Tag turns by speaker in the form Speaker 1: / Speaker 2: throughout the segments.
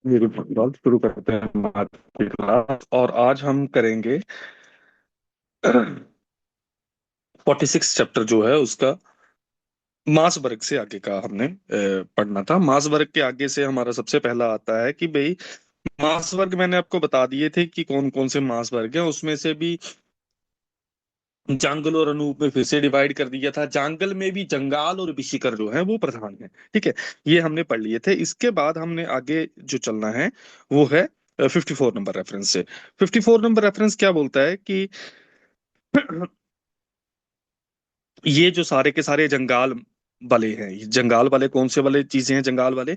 Speaker 1: बिल्कुल, शुरू करते हैं हमारी क्लास। और आज हम करेंगे 46 चैप्टर जो है उसका मास वर्ग से आगे का हमने पढ़ना था। मास वर्ग के आगे से हमारा सबसे पहला आता है कि भाई मास वर्ग मैंने आपको बता दिए थे कि कौन कौन से मास वर्ग हैं। उसमें से भी जांगल और अनूप में फिर से डिवाइड कर दिया था। जांगल में भी जंगाल और विशिकर जो है वो प्रधान है। ठीक है, ये हमने पढ़ लिए थे। इसके बाद हमने आगे जो चलना है वो है 54 नंबर रेफरेंस से। 54 नंबर रेफरेंस क्या बोलता है कि ये जो सारे के सारे जंगाल वाले हैं, ये जंगाल वाले कौन से वाले चीजें हैं? जंगाल वाले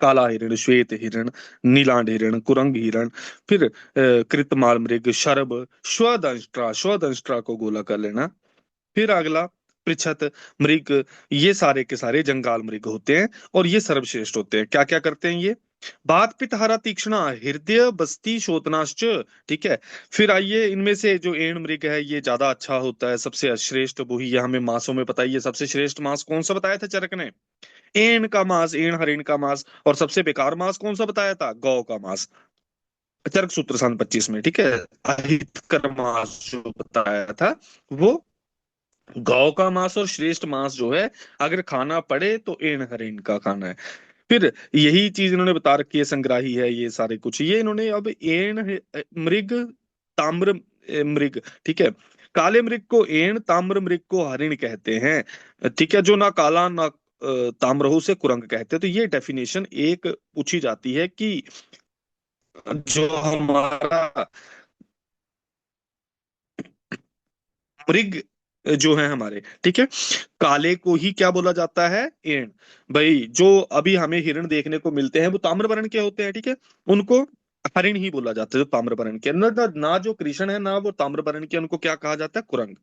Speaker 1: काला हिरण, श्वेत हिरण, नीलांड हिरण, कुरंग हिरण, फिर कृतमाल मृग, शरभ, श्वदंष्ट्रा, श्वदंष्ट्रा को गोला कर लेना। फिर अगला पृछत मृग। ये सारे के सारे जंगाल मृग होते हैं और ये सर्वश्रेष्ठ होते हैं। क्या क्या करते हैं ये? बात पितहरा तीक्ष्णा, हृदय बस्ती शोधनाश्च। ठीक है। फिर आइए, इनमें से जो एण मृग है ये ज्यादा अच्छा होता है, सबसे श्रेष्ठ वही है। हमें मांसों में बताइए सबसे श्रेष्ठ मांस कौन सा बताया था चरक ने? एण का मांस, एण हरिण का मांस। और सबसे बेकार मांस कौन सा बताया था? गौ का मांस, चरक सूत्र सन 25 में। ठीक है, अहितकर मांस जो बताया था वो गौ का मांस। और श्रेष्ठ मांस जो है अगर खाना पड़े तो एण हरिण का खाना है। फिर यही चीज इन्होंने बता रखी है, संग्राही है ये सारे कुछ। ये इन्होंने अब मृग, ताम्र मृग। ठीक है, काले मृग को एण, ताम्र मृग को हरिण कहते हैं। ठीक है, जो ना काला ना ताम्र हो उसे कुरंग कहते हैं। तो ये डेफिनेशन एक पूछी जाती है कि जो हमारा मृग जो है हमारे, ठीक है, काले को ही क्या बोला जाता है? एण। भाई जो अभी हमें हिरण देखने को मिलते हैं वो ताम्रवर्ण के होते हैं। ठीक है, उनको हरिण ही बोला जाता है जो ताम्रवर्ण के। ना जो कृष्ण है ना वो ताम्रवर्ण के, उनको क्या कहा जाता है? कुरंग।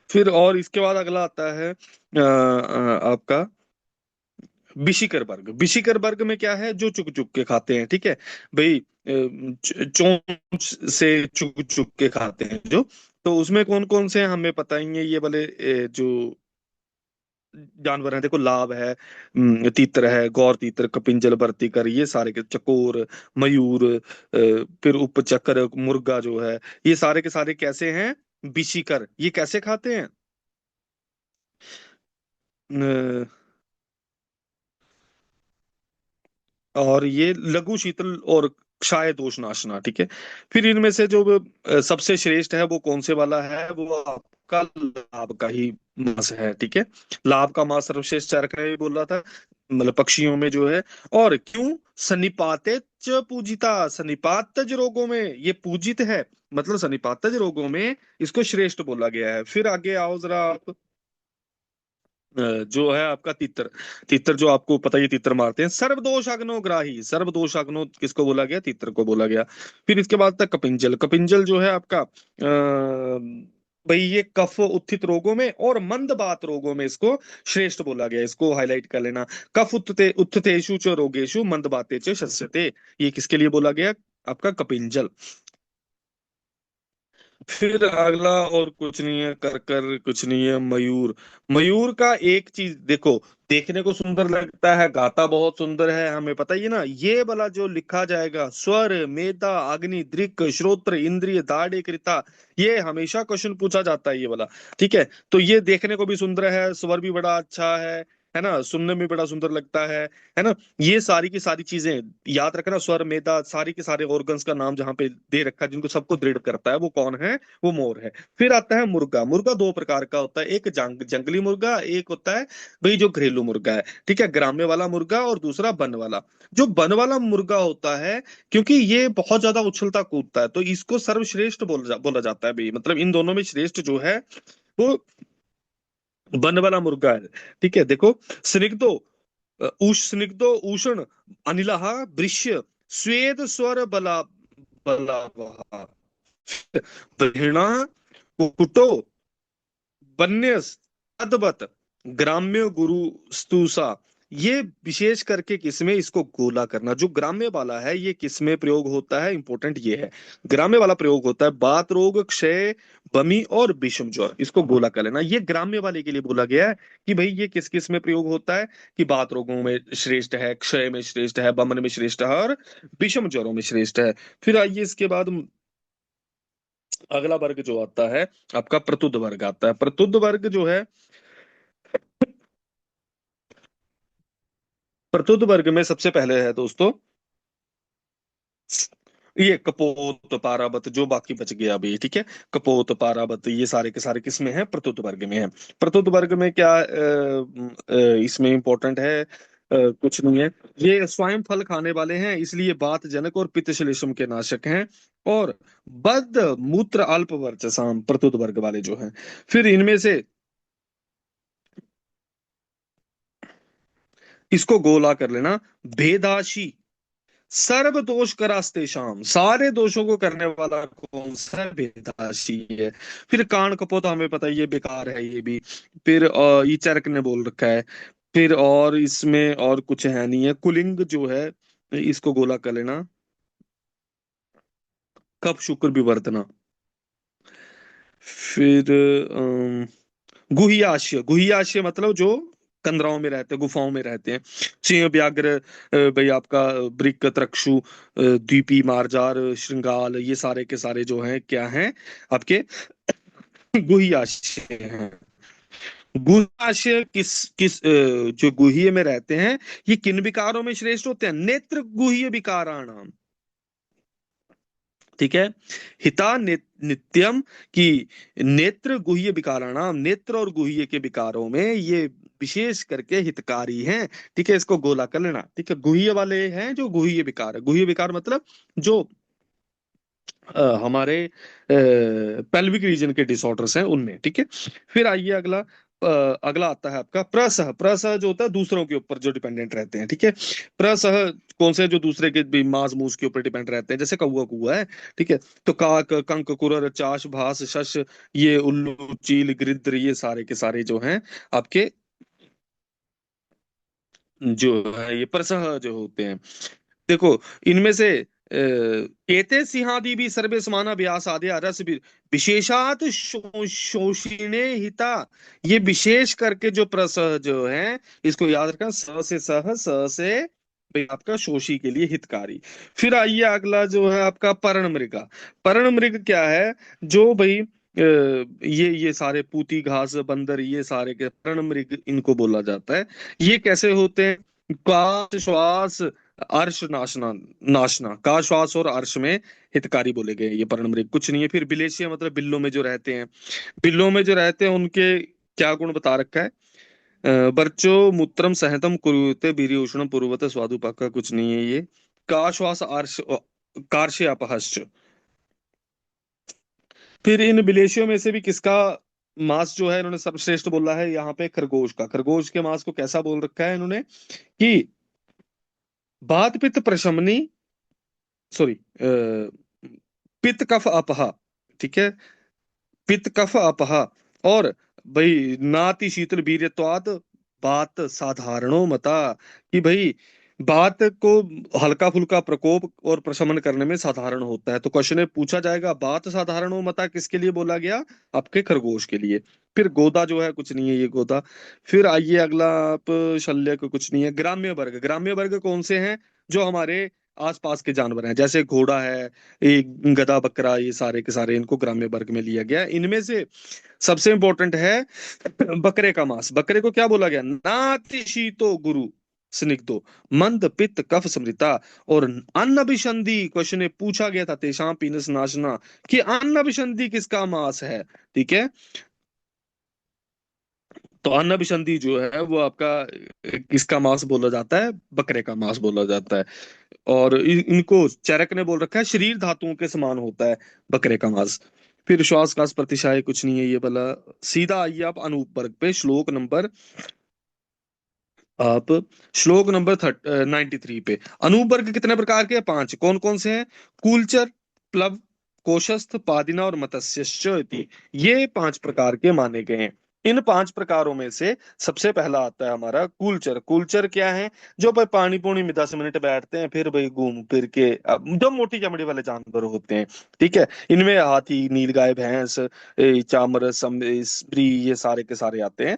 Speaker 1: फिर और इसके बाद अगला आता है आपका बिशिकर वर्ग। बिशिकर वर्ग में क्या है? जो चुक चुक के खाते हैं। ठीक है भाई, चोंच से चुक चुक के खाते हैं जो। तो उसमें कौन कौन से हैं हमें बताएंगे ये वाले जो जानवर हैं? देखो, लाभ है, तीतर है, गौर तीतर, कपिंजल, वर्तिकर, ये सारे के, चकोर, मयूर, फिर उपचक्र, मुर्गा जो है, ये सारे के सारे कैसे हैं? बिशिकर। ये कैसे खाते हैं? और ये लघु शीतल और क्षय दोष नाशना। ठीक है, फिर इनमें से जो सबसे श्रेष्ठ है वो कौन से वाला है? वो आपका लाभ का ही मांस है। ठीक है, लाभ का मांस सर्वश्रेष्ठ चरक ने भी बोला था, मतलब पक्षियों में जो है। और क्यों? सनिपाते च पूजिता, सनिपातज रोगों में ये पूजित है, मतलब सनिपातज रोगों में इसको श्रेष्ठ बोला गया है। फिर आगे आओ जरा आप, जो है आपका तीतर। तीतर जो आपको पता ही है, तीतर मारते हैं। सर्वदोषाग्नोग्राही, सर्वदोषाग्नो किसको बोला गया? तीतर को बोला गया। फिर इसके बाद तक कपिंजल। कपिंजल जो है आपका भाई ये कफ उत्थित रोगों में और मंद बात रोगों में इसको श्रेष्ठ बोला गया। इसको हाईलाइट कर लेना। कफ उत्थतेषु च रोगेषु मंद बाते च शस्यते। ये किसके लिए बोला गया? आपका कपिंजल। फिर अगला और कुछ नहीं है, कर कर कुछ नहीं है, मयूर। मयूर का एक चीज देखो, देखने को सुंदर लगता है, गाता बहुत सुंदर है, हमें पता ही है ना। ये वाला जो लिखा जाएगा, स्वर, मेधा, अग्नि, दृक्, श्रोत्र, इंद्रिय, दाढ़, कृता, ये हमेशा क्वेश्चन पूछा जाता है ये वाला। ठीक है, तो ये देखने को भी सुंदर है, स्वर भी बड़ा अच्छा है ना, सुनने में बड़ा सुंदर लगता है ना। ये सारी की सारी चीजें याद रखना। स्वर, मेधा, सारी के सारे ऑर्गन्स का नाम जहाँ पे दे रखा है जिनको सबको दृढ़ करता है, वो कौन है? वो मोर है। फिर आता है मुर्गा। मुर्गा दो प्रकार का होता है, एक जंगली मुर्गा, एक होता है भाई जो घरेलू मुर्गा है। ठीक है, ग्राम्य वाला मुर्गा और दूसरा वन वाला। जो वन वाला मुर्गा होता है, क्योंकि ये बहुत ज्यादा उछलता कूदता है तो इसको सर्वश्रेष्ठ बोला जाता है भाई। मतलब इन दोनों में श्रेष्ठ जो है वो वन वाला मुर्गा है। ठीक है, देखो, स्निग्धो स्निग्धो उष्ण अनिलः दृश्य स्वेद स्वर बला बलावः दृढ़ कुकुटो वन्य तद्वत् ग्राम्य गुरु स्तुषा ये विशेष करके किसमें, इसको गोला करना। जो ग्राम्य वाला है ये किसमें प्रयोग होता है, इंपॉर्टेंट ये है। ग्राम्य वाला प्रयोग होता है बात रोग, क्षय, बमी और विषम ज्वर, इसको गोला कर लेना। ये ग्राम्य वाले के लिए बोला गया है कि भाई ये किस किस में प्रयोग होता है, कि बात रोगों में श्रेष्ठ है, क्षय में श्रेष्ठ है, बमन में श्रेष्ठ है और विषम ज्वरों में श्रेष्ठ है। फिर आइए इसके बाद अगला वर्ग जो आता है आपका प्रतुद वर्ग आता है। प्रतुद वर्ग जो है, प्रतुद वर्ग में सबसे पहले है दोस्तों ये कपोत, पारावत, जो बाकी बच गया अभी, ठीक है। कपोत, पारावत, ये सारे के सारे किसमें है, प्रतुत वर्ग में है। प्रतुत वर्ग में क्या इसमें इंपॉर्टेंट है, कुछ नहीं है। ये स्वयं फल खाने वाले हैं, इसलिए वात जनक और पित्त श्लेष्म के नाशक हैं। और बद मूत्र अल्प वर्चसाम, प्रतुत वर्ग वाले जो हैं। फिर इनमें से इसको गोला कर लेना, भेदाशी सर्व दोष करास्ते शाम, सारे दोषों को करने वाला कौन सा है, भेदाशी है। फिर कान कपोत हमें पता है ये बेकार है ये भी। फिर ये चरक ने बोल रखा है। फिर और इसमें और कुछ है नहीं है। कुलिंग जो है इसको गोला कर लेना, कप शुक्र विवर्तना। फिर गुहियाश्य, गुहियाश्य मतलब जो कंदराओं में रहते हैं, गुफाओं में रहते हैं। सिंह, व्याघ्र, भाई आपका वृक्क, त्रक्षु, द्वीपी, मार्जार, श्रृंगाल, ये सारे के सारे जो हैं क्या हैं आपके गुहियाश्य हैं। गुहियाश्य किस किस जो गुहिये में रहते हैं, ये किन विकारों में श्रेष्ठ होते हैं, नेत्र गुह्य विकाराणाम, ठीक है। हिता नित्यम की नेत्र गुह्य विकाराणाम, नेत्र और गुह्य के विकारों में ये विशेष करके हितकारी हैं, ठीक है। इसको गोला कर लेना, ठीक है। गुह्य वाले हैं जो गुह्य विकार, गुह्य विकार मतलब जो हमारे पेल्विक रीजन के डिसऑर्डर्स हैं उनमें, ठीक है। फिर आइए अगला, अगला आता है आपका प्रसह। प्रसह जो होता है दूसरों के ऊपर जो डिपेंडेंट रहते हैं, ठीक है। प्रसह कौन से, जो दूसरे के भी मांस मूस के ऊपर डिपेंड रहते हैं, जैसे कौआ कुआ है, ठीक है। तो काक, कंक, कुरर, चाश, भास, शश, ये उल्लू, चील, गिद्ध, ये सारे के सारे जो हैं आपके, जो है ये प्रसह जो होते हैं। देखो इनमें से एते सिंहादि भी सर्वे समाना व्यास आदि रस विशेषात शोषिणे हिता, ये विशेष करके जो प्रस जो है, इसको याद रखना, स से सह, स से भाई आपका शोषी के लिए हितकारी। फिर आइए अगला जो है आपका पर्ण मृगा। पर्ण मृग क्या है, जो भाई ये सारे पूती, घास, बंदर, ये सारे के पर्ण मृग इनको बोला जाता है। ये कैसे होते हैं, काश, श्वास, अर्श, नाशना, नाशना का श्वास और अर्श में हितकारी बोले गए ये पर्णमृग, कुछ नहीं है। फिर बिलेशिया मतलब बिल्लों में जो रहते हैं, बिल्लों में जो रहते हैं उनके क्या गुण बता रखा है, बर्चो मूत्रम सहतम कुरुते बीरी उष्णम पूर्वत स्वादुपाक, का कुछ नहीं है ये। का श्वास अर्श कार्श्य अपहश्च। फिर इन बिलेशियों में से भी किसका मांस जो है इन्होंने सर्वश्रेष्ठ बोला है, यहाँ पे खरगोश का। खरगोश के मांस को कैसा बोल रखा है इन्होंने, कि बात पित्त प्रशमनी, सॉरी, पित्त कफ अपहा, ठीक है। पित्त कफ अपहा, और भाई नाति शीतल वीर्यत्वात्, बात साधारणो मता, कि भाई बात को हल्का फुल्का प्रकोप और प्रशमन करने में साधारण होता है। तो क्वेश्चन में पूछा जाएगा बात साधारणो मता किसके लिए बोला गया, आपके खरगोश के लिए। फिर गोदा जो है कुछ नहीं है ये गोदा। फिर आइए अगला, आप शल्य को कुछ नहीं है। ग्राम्य वर्ग, ग्राम्य वर्ग कौन से हैं, जो हमारे आसपास के जानवर हैं, जैसे घोड़ा है, ये गधा, बकरा, ये सारे के सारे इनको ग्राम्य वर्ग में लिया गया। इनमें से सबसे इंपॉर्टेंट है बकरे का मांस। बकरे को क्या बोला गया, नातिशीतो गुरु स्निग्धो मंद पित्त कफ समृता। और अन्न अभिसंधि, क्वेश्चन में पूछा गया था, तेषां पीनस नाशना, कि अन्न अभिसंधि किसका मांस है, ठीक है। तो अन्न अभिसंधि जो है वो आपका किसका मांस बोला जाता है, बकरे का मांस बोला जाता है। और इनको चरक ने बोल रखा है शरीर धातुओं के समान होता है बकरे का मांस। फिर श्वास काश प्रतिशाय कुछ नहीं है ये वाला। सीधा आइए आप अनूप वर्ग पे, श्लोक नंबर, आप श्लोक नंबर 93 पे। अनूप वर्ग कितने प्रकार के हैं, पांच। कौन कौन से हैं, कूलचर, प्लव, कोशस्थ, पादिना और मत्स्यश्च इति। ये पांच प्रकार के माने गए हैं। इन 5 प्रकारों में से सबसे पहला आता है हमारा कूलचर। कूलचर क्या है? जो भाई पानी पूनी में 10 मिनट बैठते हैं, फिर भाई घूम फिर के जो मोटी चमड़ी वाले जानवर होते हैं, ठीक है, इनमें हाथी, नीलगाय, भैंस, चामर, स्त्री, ये सारे के सारे आते हैं।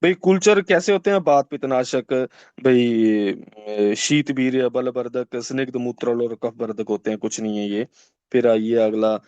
Speaker 1: भाई कूलचर कैसे होते हैं? वात पित्तनाशक, भाई शीत वीर्य बलवर्धक, स्निग्ध मूत्रल और कफवर्धक होते हैं, कुछ नहीं है ये। फिर आइए अगला,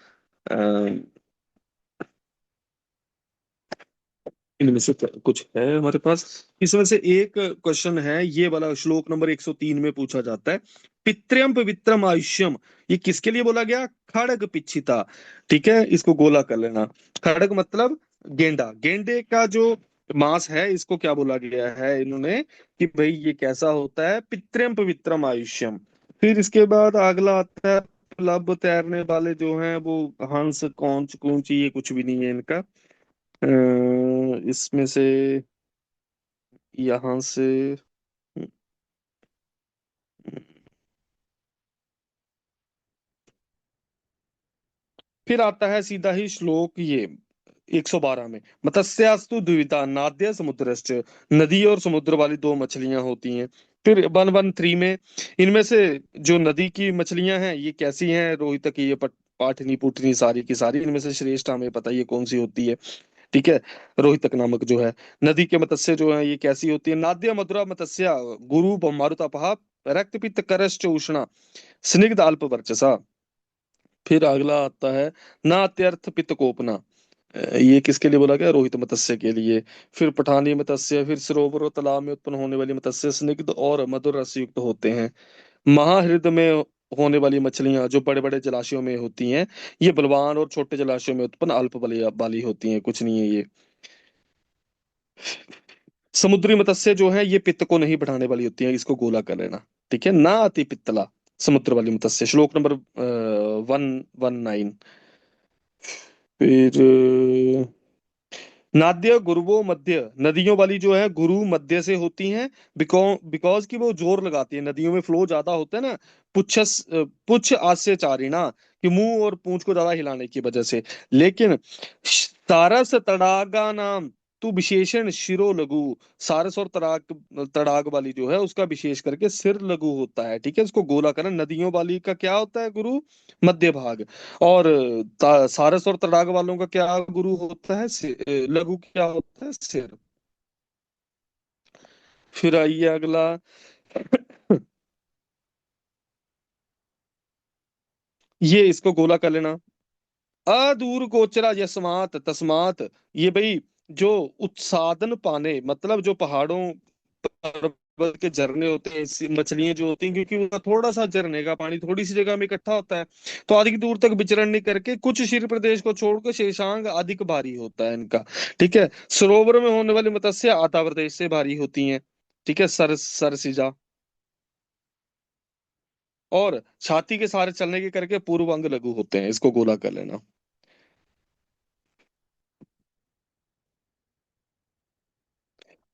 Speaker 1: इनमें से कुछ है हमारे पास। इसमें से एक क्वेश्चन है, ये वाला श्लोक नंबर 103 में पूछा जाता है, पितृम पवित्रम आयुष्यम, ये किसके लिए बोला गया? खड़ग पिच्छिता। ठीक है, इसको गोला कर लेना। खड़ग मतलब गेंडा, गेंडे का जो मांस है, इसको क्या बोला गया है इन्होंने, कि भाई ये कैसा होता है? पितृम पवित्रम आयुष्यम। फिर इसके बाद अगला आता है, लब तैरने वाले जो हैं वो हंस, कौंच, कूंच, ये कुछ भी नहीं है इनका। इसमें से, यहाँ से, फिर आता है सीधा ही श्लोक ये 112 में, मत्स्यास्तु द्विविधा नाद्य समुद्रश्च, नदी और समुद्र वाली दो मछलियां होती हैं। फिर 113 में, इनमें से जो नदी की मछलियां हैं ये कैसी हैं? रोहित की ये पाठनी पुटनी सारी की सारी, इनमें से श्रेष्ठ हमें पता है ये कौन सी होती है, ठीक है, रोहितक नामक जो है। नदी के मत्स्य जो है ये कैसी होती है? नाद्य मधुरा मत्स्य, गुरु मारुतापहा, रक्त पित्त करश्च उष्णा, स्निग्ध अल्प वर्चसा। फिर अगला आता है, ना अत्यर्थ पित्त कोपना, ये किसके लिए बोला गया? रोहित मत्स्य के लिए। फिर पठानी मत्स्य, फिर सरोवर और तालाब में उत्पन्न होने वाली मत्स्य स्निग्ध और मधुर रस युक्त होते हैं। महाहृद में होने वाली मछलियां जो बड़े बड़े जलाशयों में होती हैं, ये बलवान और छोटे जलाशयों में उत्पन्न अल्प वाली वाली होती हैं, कुछ नहीं है ये। समुद्री मत्स्य जो है ये पित्त को नहीं बढ़ाने वाली होती है, इसको गोला कर लेना। ठीक है, ना अति पित्तला समुद्र वाली मत्स्य, श्लोक नंबर 119। फिर नाद्य गुरुवो मध्य, नदियों वाली जो है गुरु मध्य से होती हैं, बिकॉज बिकॉज की वो जोर लगाती है, नदियों में फ्लो ज्यादा होता है ना, पुच्छ आस्य चारिणा, कि मुंह और पूंछ को ज्यादा हिलाने की वजह से। लेकिन सारस तड़ागा नाम, तू विशेषण शिरो लघु, सारस और तड़ाग, तड़ाग वाली जो है उसका विशेष करके सिर लघु होता है। ठीक है, इसको गोला करना। नदियों वाली का क्या होता है गुरु? मध्य भाग। और सारस और तड़ाग वालों का क्या गुरु होता है? लघु क्या होता है? सिर। फिर आइए अगला, ये इसको गोला कर लेना। अदूर गोचरा यस्मात तस्मात, ये भाई जो उत्सादन पाने, मतलब जो पहाड़ों पर्वत के झरने होते हैं, ऐसी मछलियां जो होती हैं, क्योंकि उनका थोड़ा सा झरने का पानी थोड़ी सी जगह में इकट्ठा होता है, तो अधिक दूर तक विचरण नहीं करके कुछ शीर प्रदेश को छोड़कर शेषांग अधिक भारी होता है इनका। ठीक है, सरोवर में होने वाली मत्स्य आधा प्रदेश से भारी होती हैं। ठीक है, सरसिजा। और छाती के सहारे चलने के करके पूर्व अंग लघु होते हैं, इसको गोला कर लेना।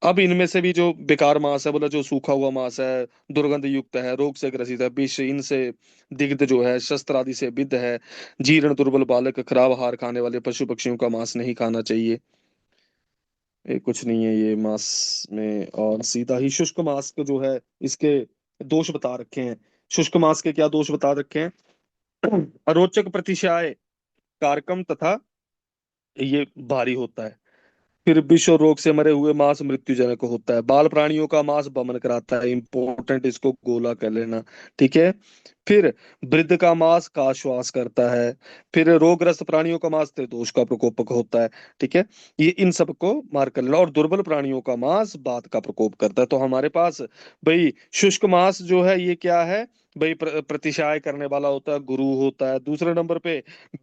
Speaker 1: अब इनमें से भी जो बेकार मांस है, बोला जो सूखा हुआ मांस है, दुर्गंध युक्त है, रोग से ग्रसित है, विष इनसे दिग्ध जो है, शस्त्र आदि से विद्ध है, जीर्ण दुर्बल बालक, खराब आहार खाने वाले पशु पक्षियों का मांस नहीं खाना चाहिए। ये कुछ नहीं है ये मांस में। और सीधा ही शुष्क मांस को जो है, इसके दोष बता रखे हैं। शुष्क मांस के क्या दोष बता रखे हैं? अरोचक, प्रतिशाय, कारकम तथा ये भारी होता है। फिर विष और रोग से मरे हुए मांस मृत्युजनक होता है। बाल प्राणियों का मांस बमन कराता है, इंपॉर्टेंट, इसको गोला कर लेना। ठीक है। फिर वृद्ध का मांस का श्वास करता है। फिर रोगग्रस्त प्राणियों का मांस त्रिदोष का प्रकोपक होता है। ठीक है, ये इन सबको मार कर लेना। और दुर्बल प्राणियों का मांस बात का प्रकोप करता है। तो हमारे पास भाई शुष्क मांस जो है ये क्या है? भाई प्रतिशाय करने वाला होता है, गुरु होता है। दूसरे नंबर पे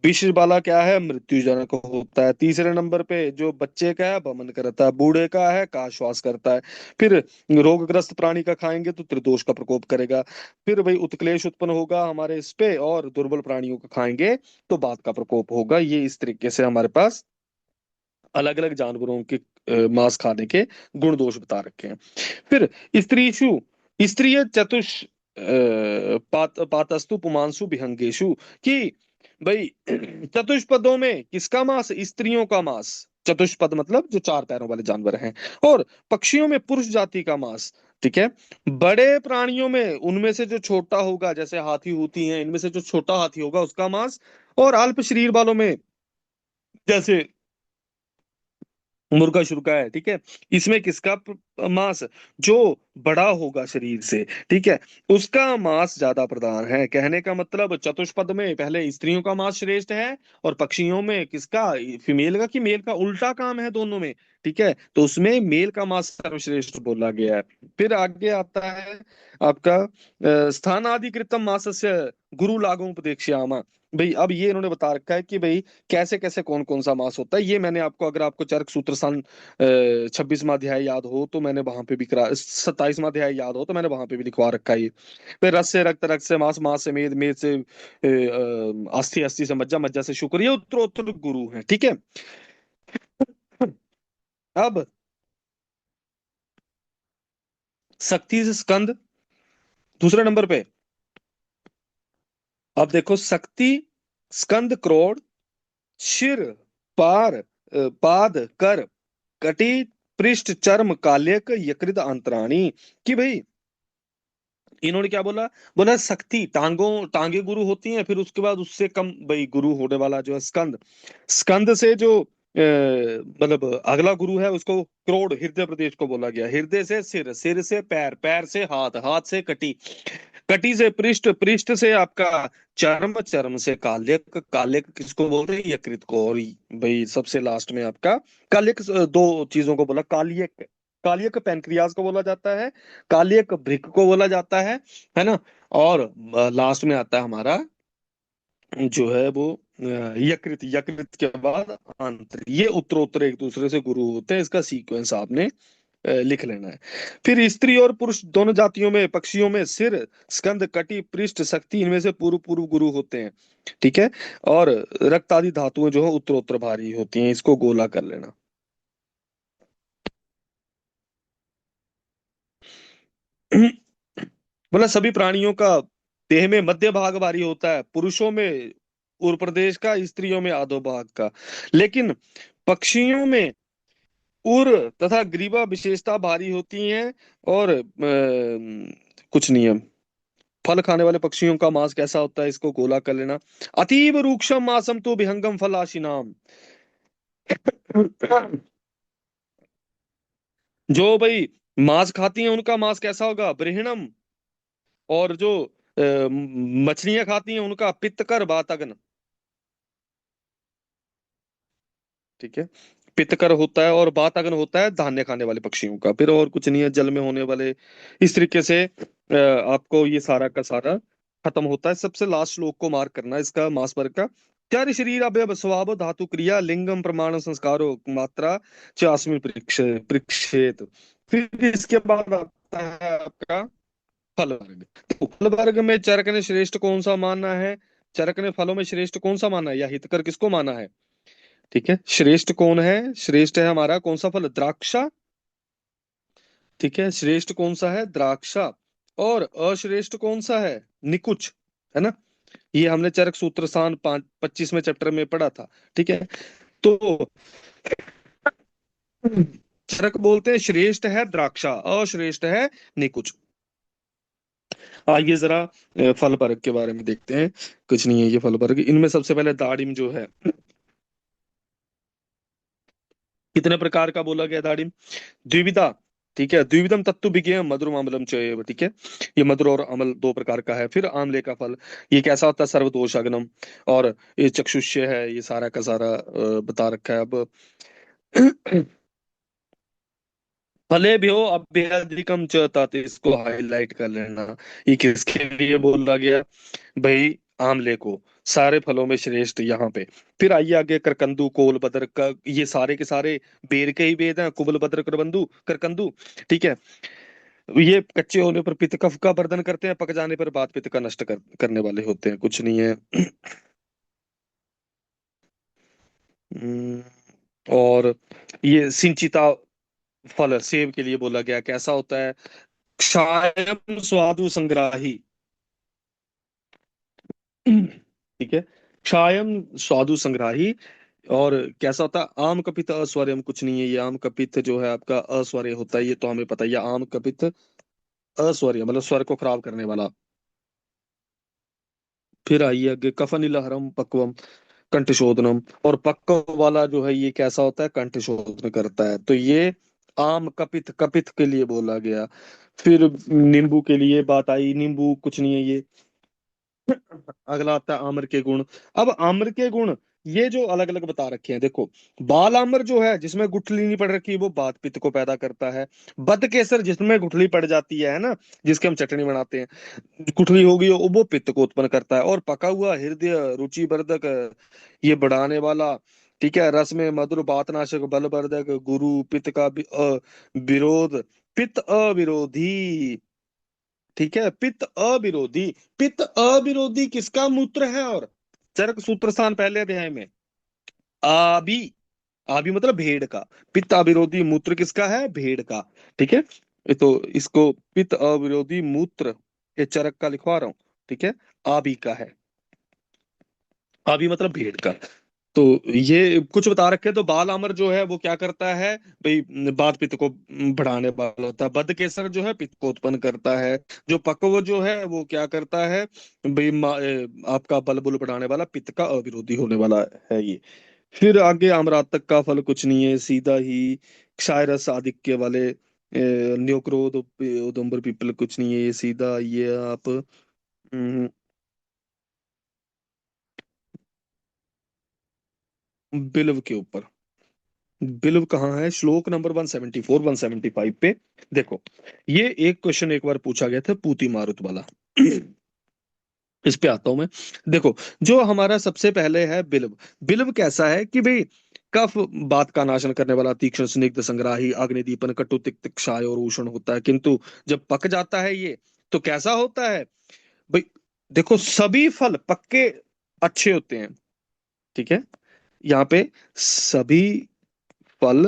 Speaker 1: विष वाला क्या है? मृत्युजनक होता है। तीसरे नंबर पे जो बच्चे का है बमन करता है, बूढ़े का है का श्वास करता है। फिर रोगग्रस्त प्राणी का खाएंगे तो त्रिदोष का प्रकोप करेगा। फिर भाई उत्क्लेश उत्पन्न होगा हमारे इस पे, और दुर्बल प्राणियों का खाएंगे तो बात का प्रकोप होगा। ये इस तरीके से हमारे पास अलग अलग जानवरों के मांस खाने के गुण दोष बता रखे हैं। फिर स्त्रीषु, स्त्रिय चतुष पातस्तु पुमांसु विहंगेशु, कि भाई चतुष्पदों में किसका मांस? स्त्रियों का मांस। चतुष्पद मतलब जो चार पैरों वाले जानवर हैं। और पक्षियों में पुरुष जाति का मांस, ठीक है। बड़े प्राणियों में उनमें से जो छोटा होगा, जैसे हाथी होती हैं, इनमें से जो छोटा हाथी होगा उसका मांस। और अल्प शरीर वालों में, जैसे मुर्गा शुर्गा है, ठीक है, इसमें किसका मांस, जो बड़ा होगा शरीर से, ठीक है, उसका मांस ज्यादा प्रधान है। कहने का मतलब चतुष्पद में पहले स्त्रियों का मांस श्रेष्ठ है, और पक्षियों में किसका, फीमेल का, कि मेल का, उल्टा काम है दोनों में, ठीक है, तो उसमें मेल का मांस सर्वश्रेष्ठ बोला गया है। फिर आगे आता है आपका स्थानाधिकृतम मासस्य गुरु लागू उपदेक्ष्यामा। भाई अब ये इन्होंने बता रखा है कि भाई कैसे कैसे कौन कौन सा मास होता है। ये मैंने आपको, अगर आपको चरक सूत्र सन 26वां अध्याय याद हो तो मैंने वहां पे भी करा, 27वां अध्याय याद हो तो मैंने वहां पे भी लिखवा रखा है ये। फिर रस से रक्त, रक्त से मांस, मांस से मेद, मेद से अस्थि, अस्थि से मज्जा, मज्जा से शुक्र, ये उत्तरोत्तर गुरु है, ठीक है। अब शक्ति से स्कंद दूसरे नंबर पे। अब देखो, शक्ति, स्कंद क्रोड़, शिर, पार, पाद, कर, कटी, पृष्ठ, चर्म, काल्यक, यकृत, अंतराणी। कि भाई इन्होंने क्या बोला, बोला शक्ति टांगों, टांगे गुरु होती हैं, फिर उसके बाद उससे कम भाई गुरु होने वाला जो है स्कंद। स्कंद से जो मतलब अगला गुरु है उसको क्रोड़, हृदय प्रदेश को बोला गया। हृदय से सिर, सिर से पैर, पैर से हाथ, हाथ से कटी, कटी से पृष्ठ, पृष्ठ से आपका चर्म, चर्म से काल्यक, काल्यक किसको बोलते हैं, यकृत को। और भाई सबसे लास्ट में आपका काल्यक, दो चीजों को बोला, काल्यक, काल्यक पैनक्रियाज को बोला जाता है, काल्यक भृक को बोला जाता है ना। और लास्ट में आता है हमारा जो है वो यकृत, यकृत के बाद आंत्र। ये उत्तरोत्तर एक दूसरे से गुरु होते हैं, इसका सीक्वेंस आपने लिख लेना है। फिर स्त्री और पुरुष दोनों जातियों में, पक्षियों में सिर, स्कंद, कटी, पृष्ठ, शक्ति, इनमें से पूर्व पूर्व गुरु होते हैं, ठीक है। और रक्त आदि धातुएं जो है उत्तरोत्तर भारी होती हैं, इसको गोला कर लेना। मतलब सभी प्राणियों का देह में मध्य भाग भारी होता है, पुरुषों में उर प्रदेश का, स्त्रियों में आधो भाग का। लेकिन पक्षियों में उर तथा ग्रीवा विशेषता भारी होती हैं। और कुछ नियम, फल खाने वाले पक्षियों का मांस कैसा होता है, इसको गोला कर लेना। अतीब रूक्षम मासम तो विहंगम फलाशिनाम। जो भाई मांस खाती हैं उनका मांस कैसा होगा, बृहणम। और जो मछलियां खाती हैं उनका पित्तकर वातगन, ठीक है। पित्तकर होता है, और बातअग्न होता है धान्य खाने वाले पक्षियों का। फिर और कुछ नहीं है, जल में होने वाले। इस तरीके से आपको ये सारा का सारा खत्म होता है। सबसे लास्ट श्लोक को मार्क करना है इसका, मास वर्ग का। चार शरीर अवयव स्वभाव धातु क्रिया लिंगम प्रमाण संस्कारो मात्रा च अस्मिन् परीक्षेत। फिर इसके बाद आता है आपका फल वर्ग। तो फल वर्ग में चरक ने श्रेष्ठ कौन सा माना है, चरक ने फलों में श्रेष्ठ कौन सा माना है, या हितकर किसको माना है, ठीक है। श्रेष्ठ कौन है, श्रेष्ठ है हमारा कौन सा फल, द्राक्षा, ठीक है। श्रेष्ठ कौन सा है, द्राक्षा। और अश्रेष्ठ कौन सा है, निकुच, है ना। ये हमने चरक सूत्र स्थान 25वें चैप्टर में पढ़ा था, ठीक है। तो चरक बोलते हैं श्रेष्ठ है द्राक्षा, अश्रेष्ठ है निकुच। आइए जरा फल वर्ग के बारे में देखते हैं। कुछ नहीं है ये फल वर्ग, इनमें सबसे पहले दाड़िम जो है, कितने प्रकार का बोला गया दाड़िम, द्विविधा, ठीक है। द्विविधम तत्व विज्ञेय मधुरम अम्लम चैव, ठीक है। ये मधुर और अम्ल दो प्रकार का है। फिर आमले का फल, ये कैसा होता है, सर्वदोष अग्नम। और ये चक्षुष्य है, ये सारा का सारा बता रखा है। अब फले भी हो अभ्यधिकम च तात, इसको हाईलाइट कर लेना। ये किसके लिए बोला गया, भाई आमले को, सारे फलों में श्रेष्ठ यहाँ पे। फिर आइए आगे, करकंदू, कोल, बदर का, ये सारे के सारे बेर के ही वेद हैं, कुबल, बदर, करबंदू, करकंदू, ठीक है। ये कच्चे होने पर पित्त कफ का वर्धन करते हैं, पक जाने पर बात पित्त का नष्ट करने वाले होते हैं। कुछ नहीं है। हम्म, और ये सिंचिता फल सेब के लिए बोला गया, कैसा होता है, क्षायम स्वादु संग्राही, ठीक है। क्षायम स्वादु संग्राही, और कैसा होता है आम कपित अस्वरम, कुछ नहीं है ये। आम कपित जो है आपका अस्वर्य होता है, ये तो हमें पता ही है। आम कपित अस्वर्य मतलब स्वर को खराब करने वाला। फिर आइए आगे, कफनिलहरम पक्वम कंठशोधनम। और पक्व वाला जो है ये कैसा होता है, कंठशोधन करता है। तो ये आम कपित, कपित के लिए बोला गया। फिर नींबू के लिए बात आई, नींबू कुछ नहीं है ये। अगला आता है आम्र के गुण। अब आम्र के गुण ये जो अलग अलग बता रखे हैं देखो। बाल आम्र जो है जिसमें गुठली नहीं पड़ रखी, वो बात पित्त को पैदा करता है। बद केसर जिसमें गुठली पड़ जाती है ना, जिसके हम चटनी बनाते हैं, गुठली होगी वो पित्त को उत्पन्न करता है। और पका हुआ हृदय रुचि वर्धक, ये बढ़ाने वाला। ठीक है, रस में मधुर बात नाशक बल वर्धक गुरु पित्त का विरोध, पित्त अविरोधी। ठीक है, पित्त अविरोधी। पित्त अविरोधी किसका मूत्र है? और चरक सूत्र स्थान पहले अध्याय में आबी, आबी मतलब भेड़ का। पित्त अविरोधी मूत्र किसका है? भेड़ का। ठीक है, ये तो इसको पित्त अविरोधी मूत्र, ये चरक का लिखवा रहा हूं। ठीक है, आबी का है। आबी मतलब भेड़ का। तो ये कुछ बता रखे हैं। तो बाल आमर जो है वो क्या करता है भाई, बात पित्त को बढ़ाने वाला होता है। बद केसर जो है पित्त को उत्पन्न करता है। जो पक्व जो है वो क्या करता है भाई, आपका बल बुल बढ़ाने वाला, पित्त का अविरोधी होने वाला है ये। फिर आगे आम्रतक का फल कुछ नहीं है, सीधा ही क्षारस आधिक्य वाले न्योक्रोध उदुम्बर पीपल कुछ नहीं है ये, सीधा ये आप बिल्व के ऊपर। बिल्व कहाँ है? श्लोक नंबर 174 175 पे देखो। ये एक क्वेश्चन एक बार पूछा गया था पूती मारुत वाला। इस पे आता हूं मैं। देखो, जो हमारा सबसे पहले है बिल्व। बिल्व कैसा है कि भाई, कफ बात का नाशन करने वाला, तीक्ष्ण स्निग्ध संग्राही, अग्निदीपन, कटु तिक्त क्षाय और उष्ण होता है। किंतु जब पक जाता है ये, तो कैसा होता है भाई? देखो, सभी फल पक्के अच्छे होते हैं। ठीक है, यहाँ पे सभी फल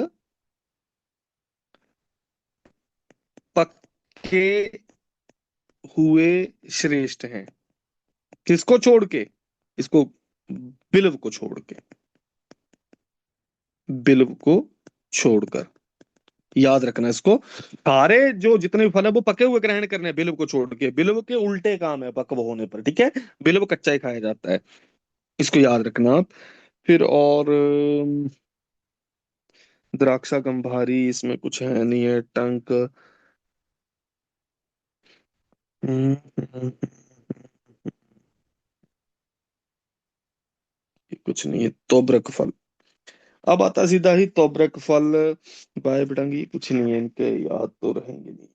Speaker 1: पक्के हुए श्रेष्ठ हैं। किसको छोड़ के? इसको, बिल्व को छोड़ के। बिल्व को छोड़कर, याद रखना इसको। सारे जो जितने भी फल है वो पके हुए ग्रहण करने हैं, बिल्व को छोड़ के। बिल्व के उल्टे काम है पक्व होने पर। ठीक है, बिल्व कच्चा ही खाया जाता है, इसको याद रखना आप। फिर और द्राक्षा गंभारी, इसमें कुछ है नहीं है। टंक हम्म, हम्म, ये कुछ नहीं है। तोब्रक फल। अब आता सीधा ही तोब्रक फल, बाय बटंगी कुछ नहीं है इनके, याद तो रहेंगे नहीं।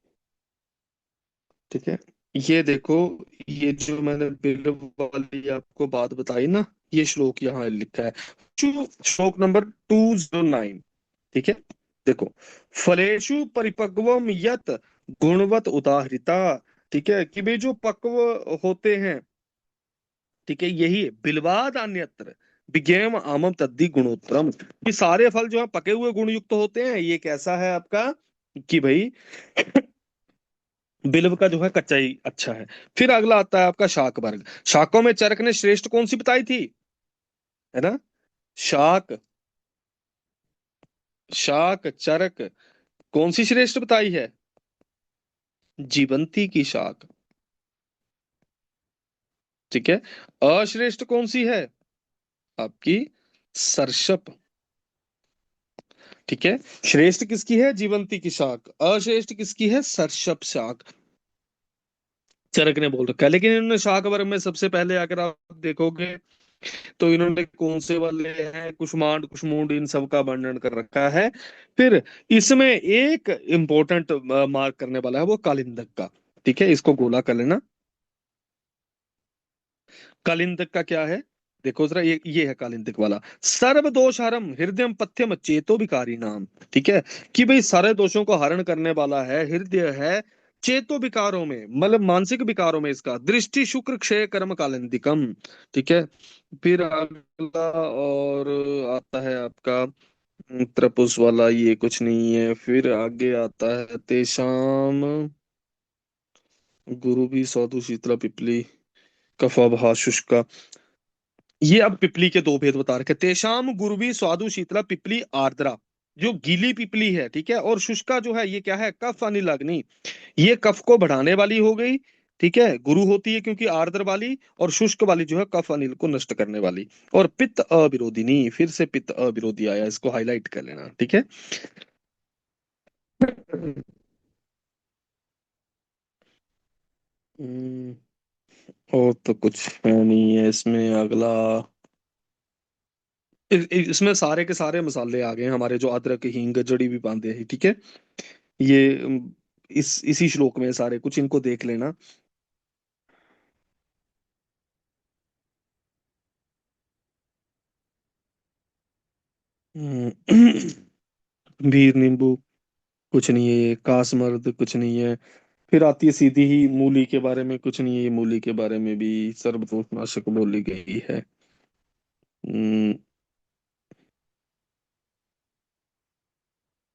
Speaker 1: ठीक है, ये देखो, ये जो मैंने बिल वाली आपको बात बताई ना, ये श्लोक यहाँ लिखा है। श्लोक नंबर 209। ठीक है, देखो, फलेषु परिपक्वम यत गुणवत उदाहरिता। ठीक है, कि भाई जो पक्व होते हैं, ठीक है, यही है बिलवाद अन्यत्र विज्ञेयम आमम तद्धि गुणोत्तरम। कि सारे फल जो है पके हुए गुण युक्त होते हैं। ये कैसा है आपका कि भाई, बिल्व का जो है कच्चा ही अच्छा है। फिर अगला आता है आपका शाक वर्ग। शाकों में चरक ने श्रेष्ठ कौन सी बताई थी? है ना, शाक, शाक चरक, कौन सी श्रेष्ठ बताई है? जीवंती की शाक। ठीक है, अश्रेष्ठ कौन सी है? आपकी सरसप। ठीक है, श्रेष्ठ किसकी है? जीवंती की शाक। अश्रेष्ठ किसकी है? सरसप शाक। चरक ने बोल रखा है। लेकिन इन्होंने शाक वर्ग में सबसे पहले अगर आप देखोगे, तो इन्होंने कौन से वाले हैं, कुष्मांड कुष्मुंड, इन सब का वर्णन कर रखा है। फिर इसमें एक इंपॉर्टेंट मार्क करने वाला है, वो कालिंदक का। ठीक है, इसको गोला कर लेना। कालिंदक का क्या है? देखो जरा, ये है कालिंदक वाला। सर्व दोष हरम हृदय पथ्यम चेतो विकारी नाम। ठीक है, कि भाई सारे दोषों को हरण करने वाला है, हृदय है, चेतो विकारों में मतलब मानसिक विकारों में इसका, दृष्टि शुक्र क्षय कर्म कालिंदिकम। ठीक है, फिर अगला और आता है आपका त्रपुस वाला, ये कुछ नहीं है। फिर आगे आता है तेषाम गुरु भी साधु शीतला पिपली कफा शुष्का। ये अब पिपली के दो भेद बता रखे, तेषाम गुरुवी स्वादु शीतला पिपली आर्द्रा, जो गीली पिपली है, ठीक है, और शुष्का जो है ये क्या है, कफ अनिल अग्नि, ये कफ को बढ़ाने वाली हो गई, ठीक है, गुरु होती है क्योंकि आर्द्र वाली, और शुष्क वाली जो है कफ अनिल को नष्ट करने वाली। और पित्त अविरोधिनी, फिर से पित्त अविरोधी आया, इसको हाईलाइट कर लेना, ठीक है। हम्म, और तो कुछ है नहीं है इसमें। अगला, इसमें सारे के सारे मसाले आ गए हैं हमारे, जो अदरक हींग जड़ी भी बांधे हैं, ठीक है। ये इस इसी श्लोक में सारे कुछ, इनको देख लेना। वीर नींबू कुछ नहीं है, ये कासमर्द कुछ नहीं है। फिर आती है सीधी ही मूली के बारे में, कुछ नहीं है, ये मूली के बारे में भी सर्वतोषनाशक बोली गई है। हम्म,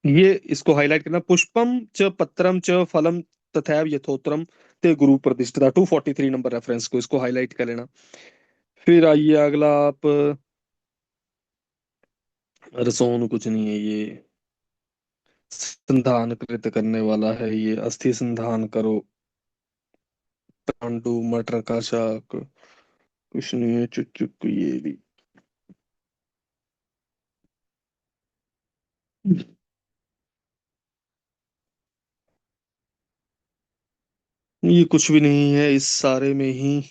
Speaker 1: ये इसको हाईलाइट करना, पुष्पम च पत्रम च फलम तथैव यथोत्रम ते गुरु प्रतिष्ठिता, 243 नंबर रेफरेंस को, इसको हाईलाइट कर लेना। फिर आइए अगला आप, रसोन कुछ नहीं है ये, संधान कृत करने वाला है, ये अस्थि संधान करो। पांडु मटर का शाक कुछ नहीं है, चुक ये भी। ये कुछ भी नहीं है इस सारे में ही।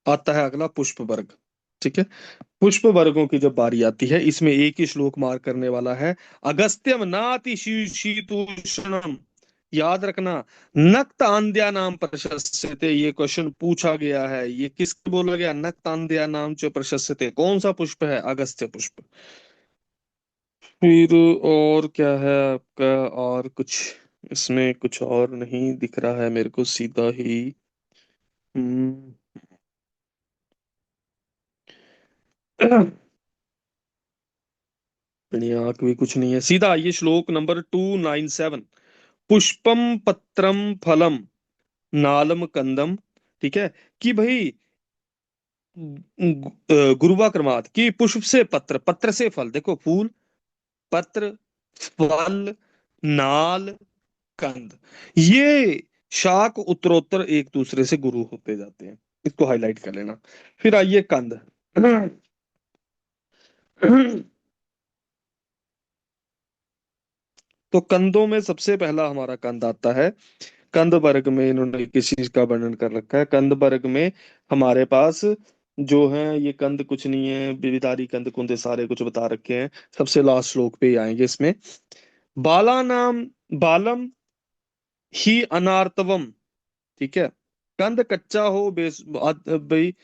Speaker 1: आता है अगला पुष्प वर्ग, ठीक है। पुष्प वर्गों की जब बारी आती है, इसमें एक ही श्लोक मार करने वाला है। अगस्त्यम नाति शीतोष्णम, याद रखना, नक्त आंद्या नाम प्रशस्यते, ये क्वेश्चन पूछा गया है, ये किसको बोला गया, नक्त आंद्या नाम च प्रशस्यते, कौन सा पुष्प है, अगस्त्य पुष्प। फिर और क्या है आपका, और कुछ इसमें कुछ और नहीं दिख रहा है मेरे को सीधा ही। हम्म, आंख भी कुछ नहीं है, सीधा ये श्लोक नंबर 297, पुष्पम पत्रम फलम नालम कंदम, ठीक है, कि भाई गुरुवाक्रमात, कि पुष्प से पत्र, पत्र से फल, देखो फूल, पत्र, फल, नाल, कंद, ये शाक उत्तरोत्तर एक दूसरे से गुरु होते जाते हैं, इसको हाईलाइट कर लेना। फिर आइए कंद। तो कंदों में सबसे पहला हमारा कंद आता है, कंद वर्ग में इन्होंने किस चीज का वर्णन कर रखा है, कंद वर्ग में हमारे पास जो है ये कंद कुछ नहीं है, विविधारी कंद कुंद सारे कुछ बता रखे हैं। सबसे लास्ट श्लोक पे ही आएंगे इसमें, बाला नाम, बालम ही अनार्तवम, ठीक है, कंद कच्चा हो बेस भाई,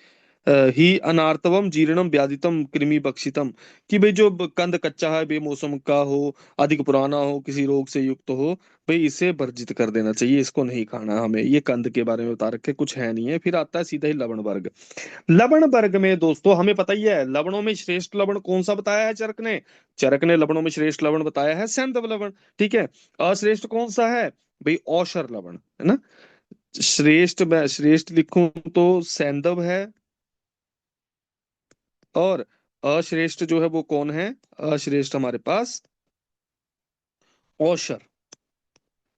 Speaker 1: ही अनार्तवम जीर्णम व्याधितम कृमि बक्षितम, कि भाई जो कंद कच्चा है, बेमौसम का हो, अधिक पुराना हो, किसी रोग से युक्त हो, भाई इसे वर्जित कर देना चाहिए, इसको नहीं खाना हमें, ये कंद के बारे में बता रखे, कुछ है नहीं है। फिर आता है सीधा ही लवण वर्ग। लवण वर्ग में दोस्तों हमें पता ही है, लवणों में श्रेष्ठ लवण कौन सा बताया है चरक ने, चरक ने लवणों में श्रेष्ठ लवण बताया है सैंधव लवण, ठीक है। अश्रेष्ठ कौन सा है, भाई औषर लवण, है ना। श्रेष्ठ, मैं श्रेष्ठ लिखूं तो सैंधव है, और अश्रेष्ठ जो है वो कौन है, अश्रेष्ठ हमारे पास औशर,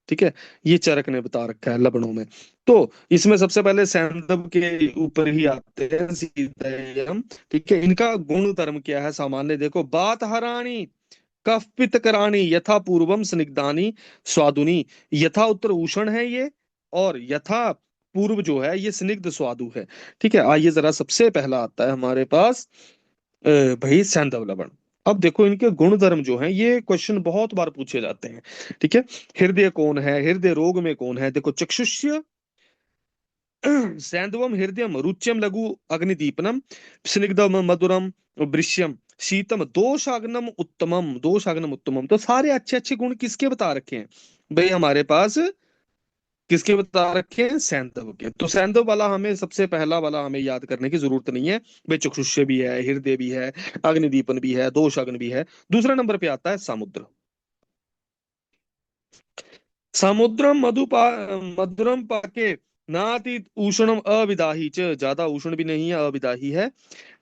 Speaker 1: ठीक है। ये चरक ने बता रखा है लवणों में। तो इसमें सबसे पहले सैंधव के ऊपर ही आते हैं सीधे ही हम, ठीक है। इनका गुण धर्म क्या है, सामान्य देखो, बात हराणी, कफ पित्त कराणी, यथा पूर्वम स्निग्धानी स्वादुनी, यथा उत्तर उष्ण है ये, और यथा पूर्व जो है ये स्निग्ध स्वादु है, ठीक है। आइए जरा, सबसे पहला आता है हमारे पास भाई सैंधव लवण। अब देखो इनके गुण धर्म जो हैं, ये क्वेश्चन बहुत बार पूछे जाते हैं, ठीक है। हृदय कौन है, हृदय रोग में कौन है, देखो चक्षुष्य सैंधवम हृदयम रुच्यम लघु अग्निदीपनम, स्निग्धम मधुरम वृश्यम शीतम दोषाग्नम उत्तमम, दोषाग्नम उत्तमम, तो सारे अच्छे अच्छे गुण किसके बता रखे हैं, भाई हमारे पास किसके बता रखे हैं, सैंधव के। तो सैंधव वाला हमें, सबसे पहला वाला हमें याद करने की जरूरत नहीं है, भाई चक्षुष्य भी है, हृदय भी है, अग्निदीपन भी है, दोषाग्न भी है। दूसरा नंबर पे आता है समुद्र, समुद्रम मधुरम पाके नाति उष्णम अविदाही च, ज्यादा उष्ण भी नहीं है, अविदाही है,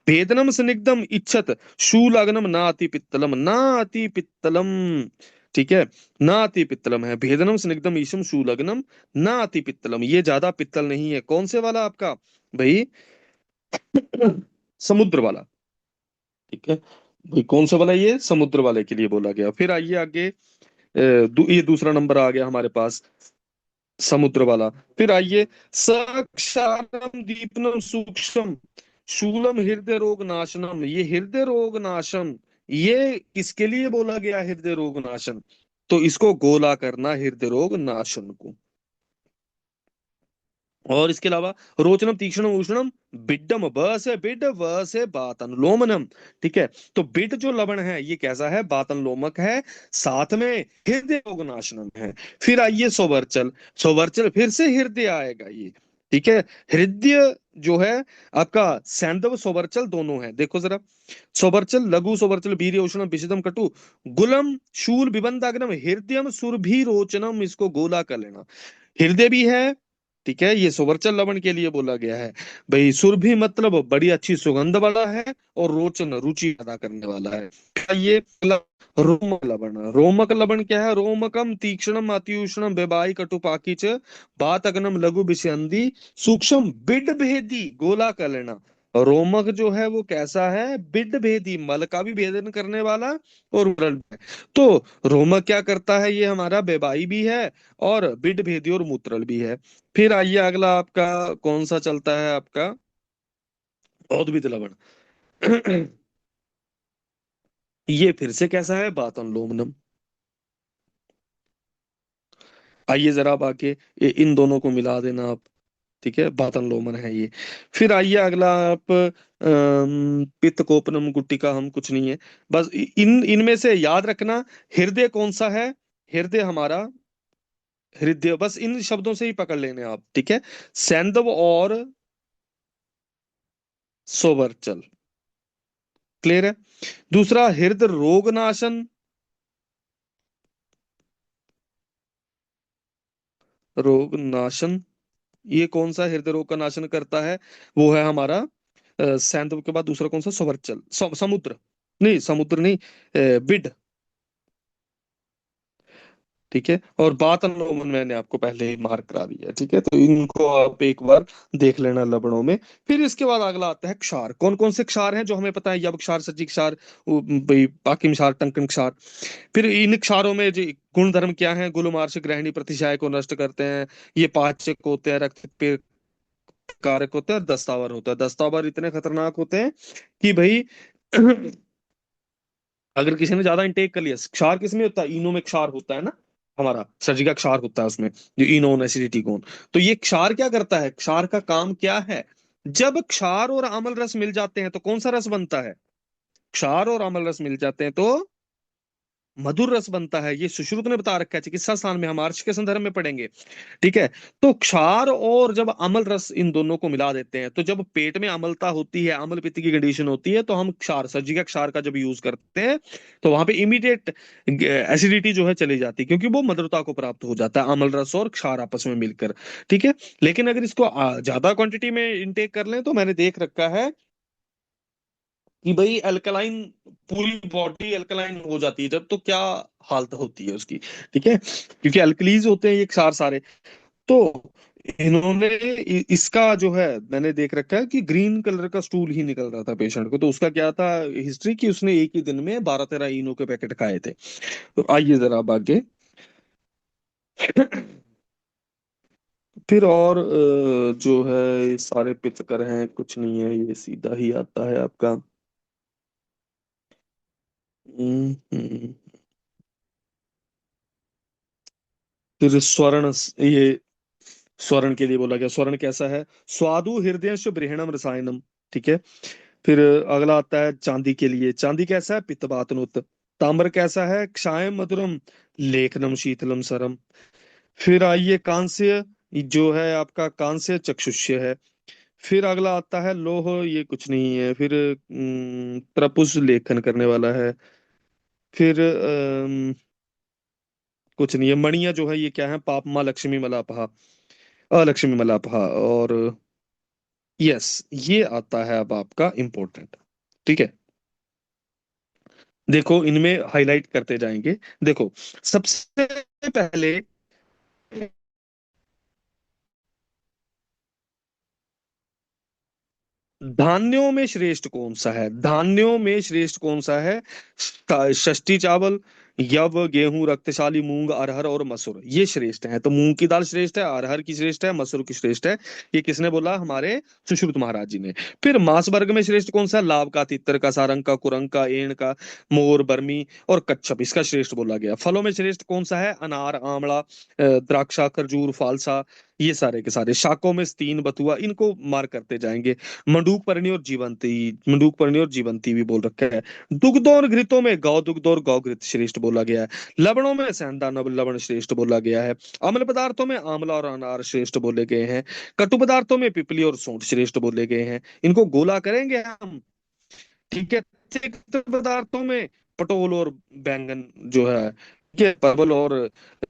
Speaker 1: भेदनम स्निग्धम इच्छत शूलाग्नम नाति पित्तलम, नाति पित्तलम। ठीक है, नाति पित्तलम है, भेदनम स्निग्धम ईशम शूलग्नम नाति पित्तलम, ये ज्यादा पित्तल नहीं है। कौन से वाला आपका भाई? समुद्र वाला। ठीक है भाई, कौन सा वाला? ये समुद्र वाले के लिए बोला गया। फिर आइए आगे, ये दूसरा नंबर आ गया हमारे पास, समुद्र वाला। फिर आइए, सक्षारम दीपनम सूक्ष्म शूलम हृदय रोग नाशनम, ये हृदय रोग नाशम, ये किसके लिए बोला गया हृदय रोग नाशन? तो इसको गोला करना हृदय रोग नाशन को। और इसके अलावा, रोचनम तीक्ष्णम उष्णम बिड्डम, ब से बिड, व से बातन लोमनम। ठीक है, तो बिड जो लवण है ये कैसा है? बातन लोमक है, साथ में हृदय रोगनाशनम है। फिर आइए सोवर्चल, सोवर्चल फिर से हृदय आएगा ये। ठीक है, हृदय जो है आपका सैंधव सोवर्चल दोनों है, देखो जरा। सोवर्चल लघु सोवर्चल वीर्य उष्णम विषदम कटु गुलम शूल विबंधाग्नम हृदयम सुरभि रोचनम, इसको गोला कर लेना। हृदय भी है, ठीक है, ये सुवर्चल लवण के लिए बोला गया है। भाई सुरभि मतलब बड़ी अच्छी सुगंध वाला है, और रोचन रुचि पैदा करने वाला है। ये रोमक लवण, रोमक लवण क्या है? रोमकम तीक्ष्णम अतिउष्णम बेबाई कटुपाकी च बात अग्नम लघु विषयंदी सूक्ष्म बिड भेदी, गोला कर लेना। रोमक जो है वो कैसा है? बिड भेदी, मल का भी भेदन करने वाला, और उड़ल भी है। तो रोमक क्या करता है? ये हमारा बेबाई भी है, और बिड भेदी और मूत्रल भी है। फिर आइए अगला आपका कौन सा चलता है आपका? औद्भिद लवण। ये फिर से कैसा है? बातन लोमनम। आइए जरा आप आके इन दोनों को मिला देना आप। ठीक है, बातन लोमन है ये। फिर आइए अगला आप, पित्त कोपनम गुट्टिका, हम कुछ नहीं है। बस इन इनमें से याद रखना, हृदय कौन सा है? हृदय हमारा हृदय, बस इन शब्दों से ही पकड़ लेने आप। ठीक है, सैंधव और सोवर्चल, क्लियर है। दूसरा, हृदय रोगनाशन, रोग नाशन, ये कौन सा हृदय रोग का नाशन करता है? वो है हमारा सैंधव के बाद दूसरा कौन सा? सवर्चल, समुद्र, नहीं समुद्र नहीं, बिड। ठीक है, और बात अनुलोमन मैंने आपको पहले ही मार्क करा दिया है। ठीक है, तो इनको आप एक बार देख लेना लवणों में। फिर इसके बाद अगला आता है क्षार। कौन कौन से क्षार हैं जो हमें पता है? यव क्षार, सज्जी क्षार, पाकिम क्षार, टंकन क्षार। फिर इन क्षारों में जो गुणधर्म क्या है? गुलमार्श ग्रहणी प्रतिशाय को नष्ट करते हैं, ये पाचक होते हैं, रक्त पे कारक होते हैं, और दस्तावर होता है। दस्तावर इतने खतरनाक होते हैं कि भाई अगर किसी ने ज्यादा इंटेक कर लिया, क्षार किस में होता है? इनो में क्षार होता है ना, हमारा सर्जिका क्षार होता है उसमें, जो इनोन एसिडिटी कोन। तो ये क्षार क्या करता है? क्षार का काम क्या है? जब क्षार और अम्ल रस मिल जाते हैं तो कौन सा रस बनता है? क्षार और अम्ल रस मिल जाते हैं तो मधुर रस बनता है। ये सुश्रुत ने बता रखा है, चिकित्सा स्थान में हम आर्ष के संदर्भ में पढ़ेंगे। ठीक है, तो क्षार और जब अम्ल रस इन दोनों को मिला देते हैं, तो जब पेट में अम्लता होती है, अम्ल पित्त की कंडीशन होती है, तो हम क्षार, सज्जिका क्षार का जब यूज करते हैं, तो वहां पे इमीडिएट एसिडिटी जो है चली जाती है, क्योंकि वो मधुरता को प्राप्त हो जाता है अम्ल रस और क्षार आपस में मिलकर। ठीक है, लेकिन अगर इसको ज्यादा क्वांटिटी में इंटेक कर लें, तो मैंने देख रखा है कि भाई अल्कलाइन, पूरी बॉडी अल्कलाइन हो जाती है जब, तो क्या हालत होती है उसकी। ठीक है, क्योंकि अल्कलीज होते हैं ये क्षार सारे। तो इन्होंने इसका जो है, मैंने देख रखा है कि ग्रीन कलर का स्टूल ही निकल रहा था पेशेंट को। तो उसका क्या था हिस्ट्री, कि उसने एक ही दिन में 12-13 इनो के पैकेट खाए थे। तो आइए जरा अब आगे। फिर और जो है, ये सारे पित्तकर हैं, कुछ नहीं है, ये सीधा ही आता है आपका। हम्म। फिर स्वर्ण, ये स्वर्ण के लिए बोला गया। स्वर्ण कैसा है? स्वादु हृदय ब्रहणम रसायनम। ठीक है, फिर अगला आता है चांदी के लिए। चांदी कैसा है? पित्तवातनुत। ताम्र कैसा है? क्षाय मधुरम लेखनम शीतलम सरम। फिर आइए कांस्य, जो है आपका कांस्य चक्षुष्य है। फिर अगला आता है लोह, ये कुछ नहीं है। फिर प्रपुष लेखन करने वाला है। फिर कुछ नहीं है। मणिया जो है ये क्या है? पाप माँ लक्ष्मी मलापहा, अलक्ष्मी मलापहा। और यस, ये आता है अब आपका इंपॉर्टेंट। ठीक है, देखो इनमें हाईलाइट करते जाएंगे। देखो, सबसे पहले धान्यों में श्रेष्ठ कौन सा है? धान्यों में श्रेष्ठ कौन सा है? षष्ठी चावल, यव, गेहूं, रक्तशाली, मूंग, अरहर और मसूर, ये श्रेष्ठ है। तो मूंग की दाल श्रेष्ठ है, अरहर की श्रेष्ठ है, मसूर की श्रेष्ठ है। ये किसने बोला? हमारे सुश्रुत महाराज जी ने। फिर मांस वर्ग में श्रेष्ठ कौन सा? लाव का, तितर का, सारंग का, कुरंग का, एण का, मोर, बर्मी और कच्छप, इसका श्रेष्ठ बोला गया। फलों में श्रेष्ठ कौन सा है? अनार, आंवला, द्राक्षा, खरजूर, फालसा, ये सारे के सारे। शाकों में तीन, बथुआ, इनको मार करते जाएंगे। मंडूक पर्णी और जीवंती, मंडूक पर्णी और जीवंती भी बोल रखा है। दुग्ध और घृतों में गौ दुग्ध और गौ घृत श्रेष्ठ बोला गया है। लवणों में सेंधा नव लवण श्रेष्ठ बोला गया है। अम्ल पदार्थों में आंवला और अनार श्रेष्ठ बोले गए हैं। कटु पदार्थों में पिपली और सूंठ श्रेष्ठ बोले गए हैं। इनको गोला करेंगे हम। ठीक है, तिक्त पदार्थों में पटोल और बैंगन जो है, ये परवल और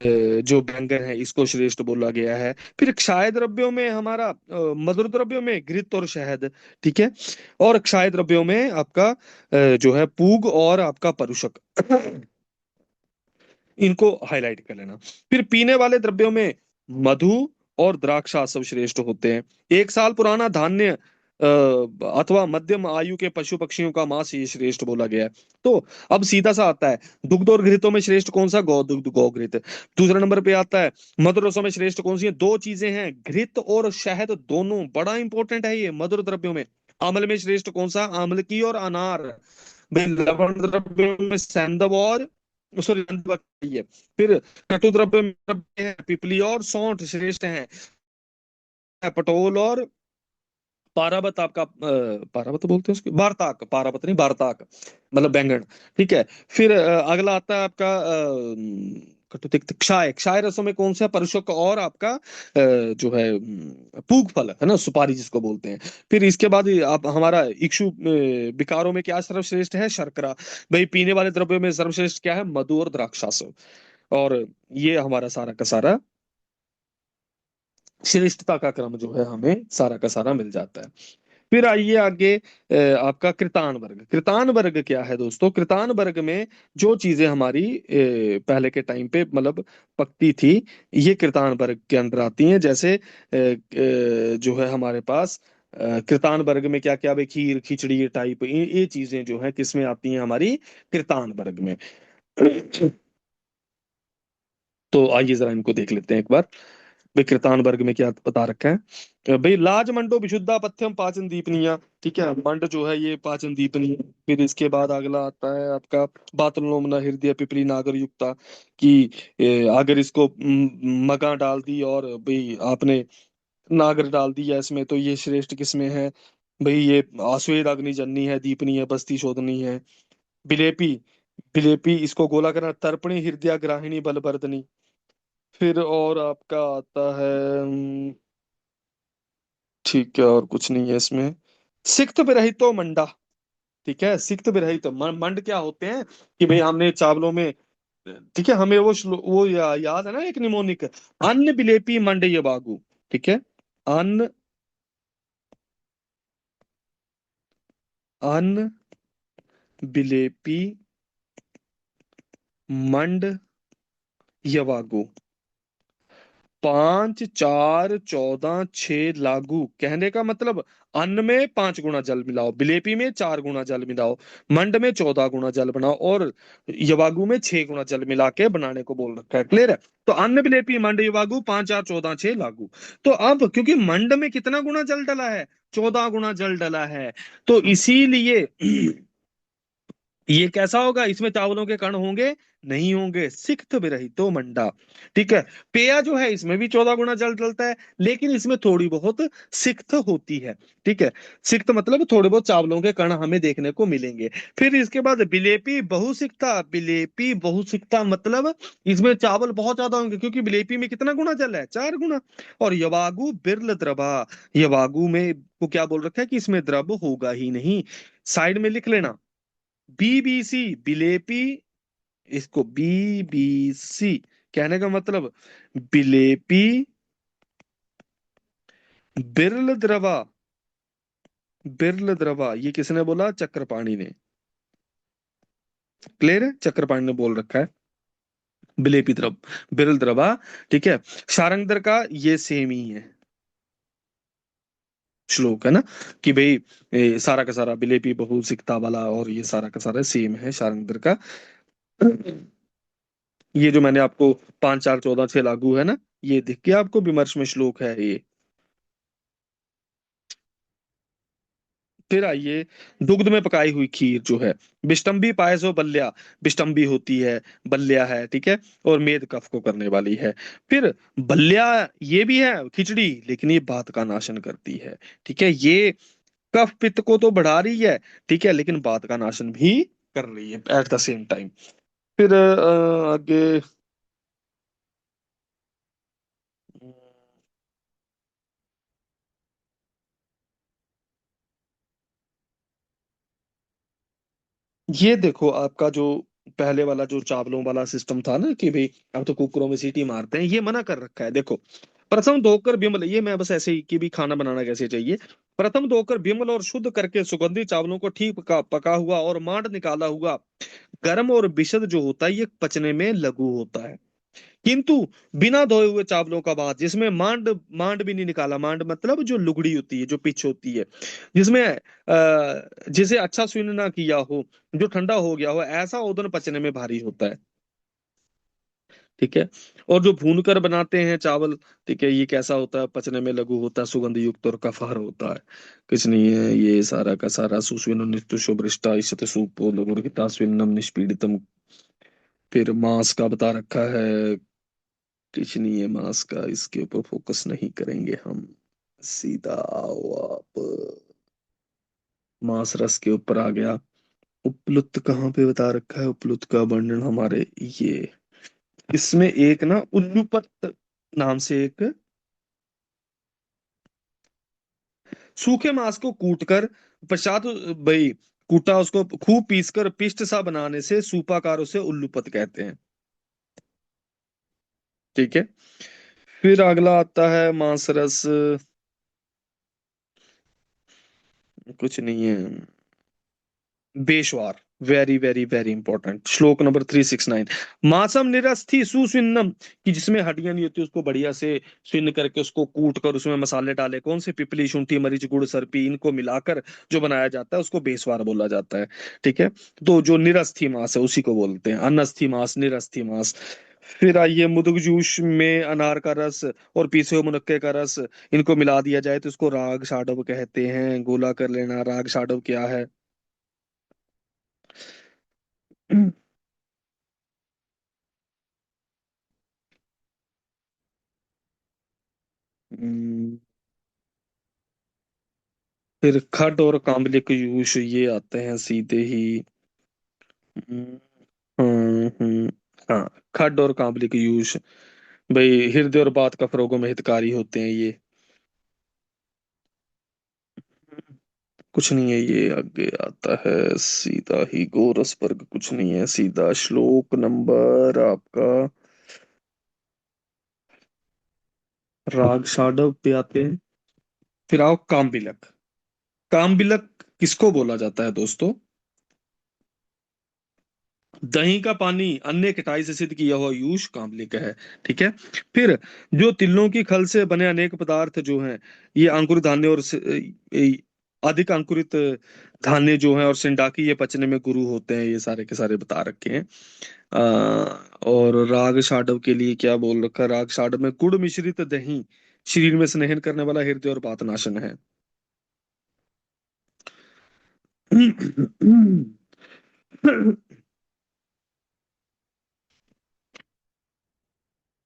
Speaker 1: जो बैंगन है, इसको श्रेष्ठ बोला गया है। फिर क्षाय द्रव्यों में हमारा मधुर द्रव्यों में घृत और शहद। ठीक है, और क्षाय द्रव्यों में आपका जो है पूग और आपका परुषक, इनको हाईलाइट कर लेना। फिर पीने वाले द्रव्यों में मधु और द्राक्षा सब श्रेष्ठ होते हैं। एक साल पुराना धान्य अथवा मध्यम आयु के पशु पक्षियों का मांस ये श्रेष्ठ बोला गया है। तो अब सीधा सा आता है, दुग्ध और घृतों में श्रेष्ठ कौन सा? गौ दुग्ध, गौ घृत। दूसरे नंबर पे आता है मधुर रसों में श्रेष्ठ कौन सी है? दो चीजें हैं, घृत और शहद, दोनों बड़ा इंपॉर्टेंट है ये मधुर द्रव्यों में। अम्ल में श्रेष्ठ कौन सा? आम्ल की और अनार। भाई लवण द्रव्यों में सैंधव और, सॉरी, है। फिर कटु द्रव्य में है पिपली और सौंठ श्रेष्ठ हैं। पटोल और पारावत आपका पारावत बोलते हैं उसके, बारताक, पारावत नहीं, बारताक मतलब बैंगन। ठीक है, फिर अगला आता है आपका कटु तिक्त क्षाय। क्षाय रसों में कौन सा? परुषक और आपका जो है पूग फल है ना, सुपारी जिसको बोलते हैं। फिर इसके बाद आप हमारा इक्षु विकारों में क्या सर्वश्रेष्ठ है? शर्करा। भाई पीने वाले द्रव्यों में सर्वश्रेष्ठ क्या है? मधु और द्राक्षास। और ये हमारा सारा का सारा श्रेष्ठता का क्रम जो है हमें सारा का सारा मिल जाता है। फिर आइए आगे, आपका कृतान वर्ग। कृतान वर्ग क्या है दोस्तों? कृतान वर्ग में जो चीजें हमारी पहले के टाइम पे मतलब पकती थी, ये कृतान वर्ग के अंदर आती हैं। जैसे जो है हमारे पास कृतान वर्ग में क्या क्या? भाई खीर, खिचड़ी, ये टाइप, ये चीजें जो है किसमें आती हैं? हमारी कृतान वर्ग में। तो आइए जरा इनको देख लेते हैं एक बार। विकृतान वर्ग में क्या बता रखा है? भाई लाज मंडो विशुद्धा पथ्यम पाचन दीपनीय। ठीक है, मंड जो है ये पाचन दीपनीय। फिर इसके बाद अगला आता है आपका बातुलनोमना हृदय पिपली नागर युक्ता, कि अगर इसको मगा डाल दी और भाई आपने नागर डाल दिया इसमें, तो ये श्रेष्ठ किसमें है? भाई ये आश्वेद अग्निजननी है, दीपनी है, बस्ती शोधनी है। बिलेपी, बिलेपी इसको गोला करना, तर्पणी हृदय ग्राहिणी बलवर्धनी। फिर और आपका आता है ठीक है, और कुछ नहीं है इसमें। सिक्त विरहितो मंडा। ठीक है, सिक्त विरहित मंड क्या होते हैं? कि भाई हमने चावलों में, ठीक है, हमें वो याद है ना, एक निमोनिक, अन्न विलेपी मंड ये बागु। ठीक है, अन्न, अन्न विलेपी मंड यवागु। 5, 4, 14, 6 लागू, कहने का मतलब अन्न में 5 गुना जल मिलाओ, बिलेपी में 4 गुना जल मिलाओ, मंड में 14 गुना जल बनाओ, और यवागु में 6 गुना जल मिला के बनाने को बोल रखा है। क्लियर है? तो अन्न बिलेपी मंड यवागु 5, 4, 14, 6 लागू। तो अब क्योंकि मंड में कितना गुना जल डला है? 14 गुना जल डला है। तो इसीलिए ये कैसा होगा? इसमें चावलों के कण होंगे? नहीं होंगे, सिक्त विरहितो मंडा। ठीक है, पेया जो है इसमें भी 14 गुना जल डलता है, लेकिन इसमें थोड़ी बहुत सिक्त होती है। ठीक है, सिक्त मतलब थोड़े बहुत चावलों के कण हमें देखने को मिलेंगे। फिर इसके बाद बिलेपी बहुसिक्ता। बिलेपी बहुसिक्ता मतलब इसमें चावल बहुत ज्यादा होंगे, क्योंकि बिलेपी में कितना गुना जल है? 4 गुना। और यवागु बिरल द्रवा, यवागु में को क्या बोल रखा है? कि इसमें द्रव होगा ही नहीं। साइड में लिख लेना, बीबीसी, बिलेपी, इसको बीबीसी कहने का मतलब बिलेपी बिरल द्रवा बिरल द्रवा, ये किसने बोला? चक्रपाणि ने। क्लियर है, चक्रपाणि ने बोल रखा है। बिलेपी द्रव, बिरल द्रवा। ठीक है। शारंगधर का ये सेम ही है श्लोक, है ना, कि भाई सारा का सारा बिलेपी बहुसिकता वाला, और ये सारा का सारा सेम है शारंगधर का। ये जो मैंने आपको 5 4 14 6 लागू है ना, ये दिख गया आपको, विमर्श में श्लोक है ये। फिर आइए, दुग्ध में पकाई हुई खीर जो है, बिष्टंबी पायसो बल्ल्या। बिष्टंबी होती है, बल्ल्या है, ठीक है, और मेद कफ को करने वाली है। फिर बल्ल्या ये भी है खिचड़ी, लेकिन ये बात का नाशन करती है। ठीक है, ये कफ पित्त को तो बढ़ा रही है, ठीक है, लेकिन बात का नाशन भी कर रही है एट द सेम टाइम। फिर आगे, ये देखो आपका जो पहले वाला जो चावलों वाला सिस्टम था ना, कि भाई अब तो कुकरों में सीटी मारते हैं, ये मना कर रखा है। देखो, प्रथम धोकर विमल, ये मैं बस ऐसे ही कि भी खाना बनाना कैसे चाहिए। प्रथम धोकर विमल और शुद्ध करके सुगंधित चावलों को ठीक पका हुआ और मांड निकाला हुआ गर्म और विशद जो होता है, ये पचने में लघु होता है। किंतु बिना धोए हुए चावलों का भात, जिसमें मांड मांड भी नहीं निकाला, मांड मतलब जो लुगड़ी होती है, जो पिच होती है, जिसमें जिसे अच्छा सुन ना किया हो, जो ठंडा हो गया हो, ऐसा ओदन पचने में भारी होता है। ठीक है। और जो भून कर बनाते हैं चावल, ठीक है, ये कैसा होता है? पचने में लघु होता है, सुगंध युक्त और कफार होता है। कुछ नहीं है, ये सारा का सारा सुस्विनो नित्य इष्ट सुपो लघुरहिता स्विन्नम निष्पीडितम। फिर मांस का बता रखा है, कुछ नहीं है मांस का, इसके ऊपर फोकस नहीं करेंगे हम। सीधा आओ आप, मांस रस के ऊपर आ गया। उपलुप्त कहाँ पे बता रखा है? उपलुप्त का वर्णन हमारे ये, इसमें एक ना उल्लूपत नाम से एक, सूखे मांस को कूटकर पश्चात भाई, कूटा उसको खूब पीसकर पिष्ट सा बनाने से सूपाकार उसे उल्लूपत कहते हैं। ठीक है। फिर अगला आता है मांस रस, कुछ नहीं है, बेशवार। वेरी वेरी वेरी इंपॉर्टेंट, श्लोक नंबर 369। मासम निरस्थि सुस्विन्नम, कि जिसमें हड्डियां नहीं होती उसको बढ़िया से स्विन करके उसको कूट कर उसमें मसाले डाले, कौन से? पिपली, शुंठी, मरीच, गुड़, सरपी, इनको मिलाकर जो बनाया जाता है उसको बेस्वार बोला जाता है। ठीक है। तो जो निरस्थि मास है उसी को बोलते हैं, अनस्थि मास, निरस्थि मास। फिर आइए, मुदुग जूस में अनार का रस और पीसे हुए मुनक्के का रस, इनको मिला दिया जाए तो इसको राग साडव कहते हैं। गोला कर लेना, राग साडव क्या है? हम्म, फिर खड और काम्बलिक यूश, ये आते हैं सीधे ही। हम्म, हम्म, हाँ, खड और काम्बलिक यूश, भाई हृदय और बात का रोगों में हितकारी होते हैं ये। कुछ नहीं है, ये आगे आता है सीधा ही गोरस वर्ग, कुछ नहीं है, सीधा श्लोक नंबर आपका, राग साडव पे आते हैं। फिर आओ काम्बिलक। काम्बिलक किसको बोला जाता है दोस्तों? दही का पानी अन्य किटाई से सिद्ध किया हुआ यूष कांबले का है। ठीक है। फिर जो तिलों की खल से बने अनेक पदार्थ जो हैं, ये अंकुर धान्य और अधिक अंकुरित धान्य जो है और सिंडाकी, ये पचने में गुरु होते हैं, ये सारे के सारे बता रखे हैं। आ, और राग साडव के लिए क्या बोल रखा है? राग साडव में गुड़ मिश्रित दही शरीर में स्नेहन करने वाला हृदय और वातनाशन है।